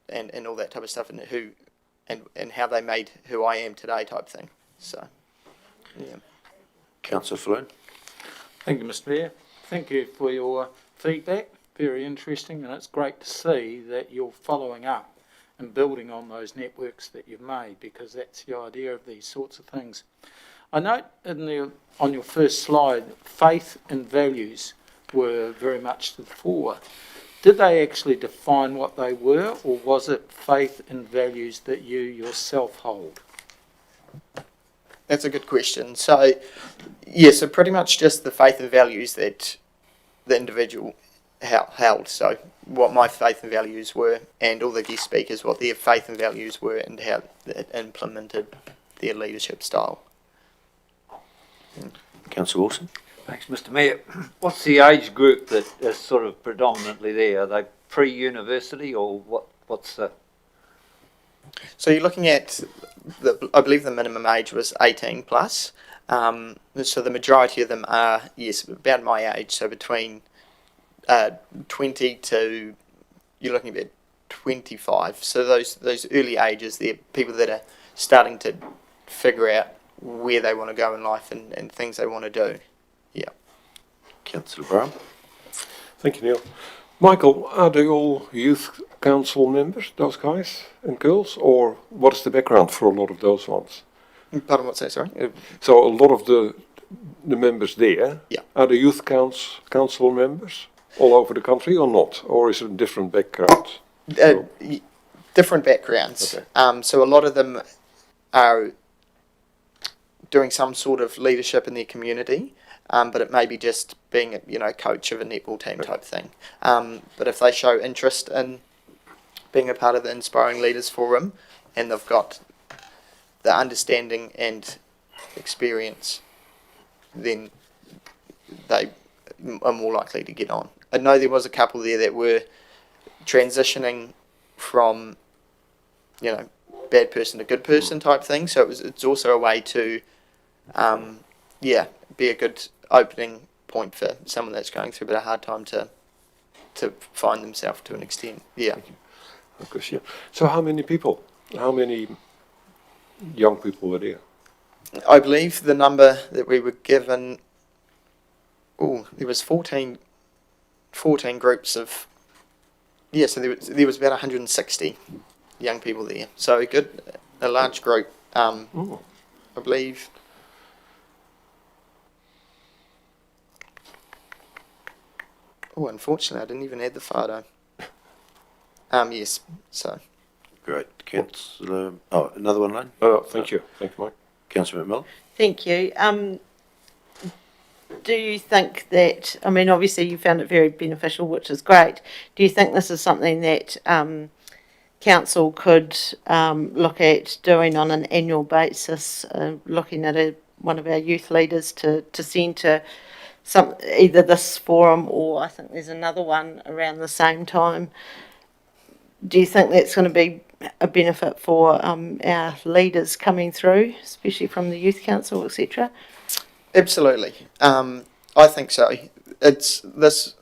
and all that type of stuff, and how they made who I am today type thing. So, yeah. Councillor Floon. Thank you, Mr. Mayor. Thank you for your feedback. Very interesting, and it's great to see that you're following up and building on those networks that you've made, because that's the idea of these sorts of things. I note on your first slide, faith and values were very much to the fore. Did they actually define what they were, or was it faith and values that you yourself hold? That's a good question. So, so pretty much just the faith and values that the individual held. So what my faith and values were, and all the guest speakers, what their faith and values were, and how it implemented their leadership style. Councillor Wilson. Thanks, Mr. Mayor. What's the age group that is sort of predominantly there? Are they pre-university, or what's the... So you're looking at, I believe the minimum age was 18 plus. So the majority of them are, yes, about my age, so between 20 to, you're looking at 25. So those early ages, they're people that are starting to figure out where they want to go in life and things they want to do. Yeah. Councillor Brown. Thank you, Neil. Michael, are they all youth council members, those guys and girls, or what is the background for a lot of those ones? Pardon, what's that, sorry? So a lot of the members there, yeah, are the youth council members all over the country or not? Or is it a different background? Different backgrounds. Okay. So a lot of them are doing some sort of leadership in their community, but it may be just being a coach of a netball team type thing. But if they show interest in being a part of the Inspiring Leaders Forum, and they've got the understanding and experience, then they are more likely to get on. I know there was a couple there that were transitioning from, bad person to good person type thing. So it's also a way to, be a good opening point for someone that's going through a bit of a hard time to find themselves to an extent. Yeah. Of course, yeah. So how many young people were there? I believe the number that we were given, there was 14 groups of, so there was about 160 young people there. So a large group, I believe. Unfortunately, I didn't even add the photo. Yes, so. Great. Councillor, another one, Lane? Thank you. Thank you, Mike. Councillor McMillan. Thank you. Do you think that, obviously you found it very beneficial, which is great. Do you think this is something that council could look at doing on an annual basis, looking at one of our youth leaders to send to either this forum, or I think there's another one around the same time? Do you think that's going to be a benefit for our leaders coming through, especially from the youth council, etc.? Absolutely. I think so. It's this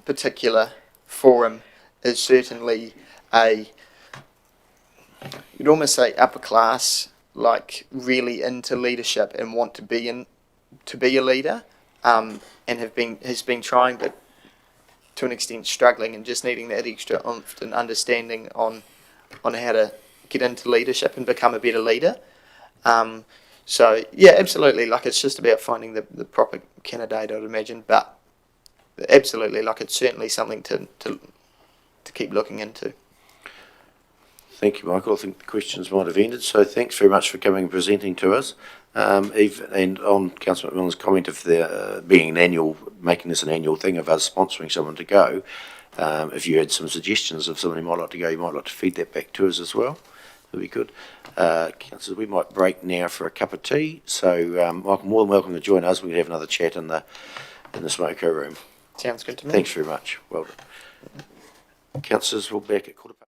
particular forum is certainly you'd almost say upper class, like really into leadership and want to be a leader, and has been trying, but to an extent struggling and just needing that extra oomph and understanding on how to get into leadership and become a better leader. So yeah, absolutely. Like it's just about finding the proper candidate, I'd imagine. But absolutely, like it's certainly something to keep looking into. Thank you, Michael. I think the questions might have ended, so thanks very much for coming and presenting to us. Eve, and on Councillor McMillan's comment of there being making this an annual thing of us sponsoring someone to go, if you had some suggestions of someone who might like to go, you might like to feed that back to us as well. That'd be good. Councillors, we might break now for a cup of tea, so Michael, more than welcome to join us. We can have another chat in the smoko room. Sounds good to me. Thanks very much. Well done. Councillors, we'll be back at 1:15.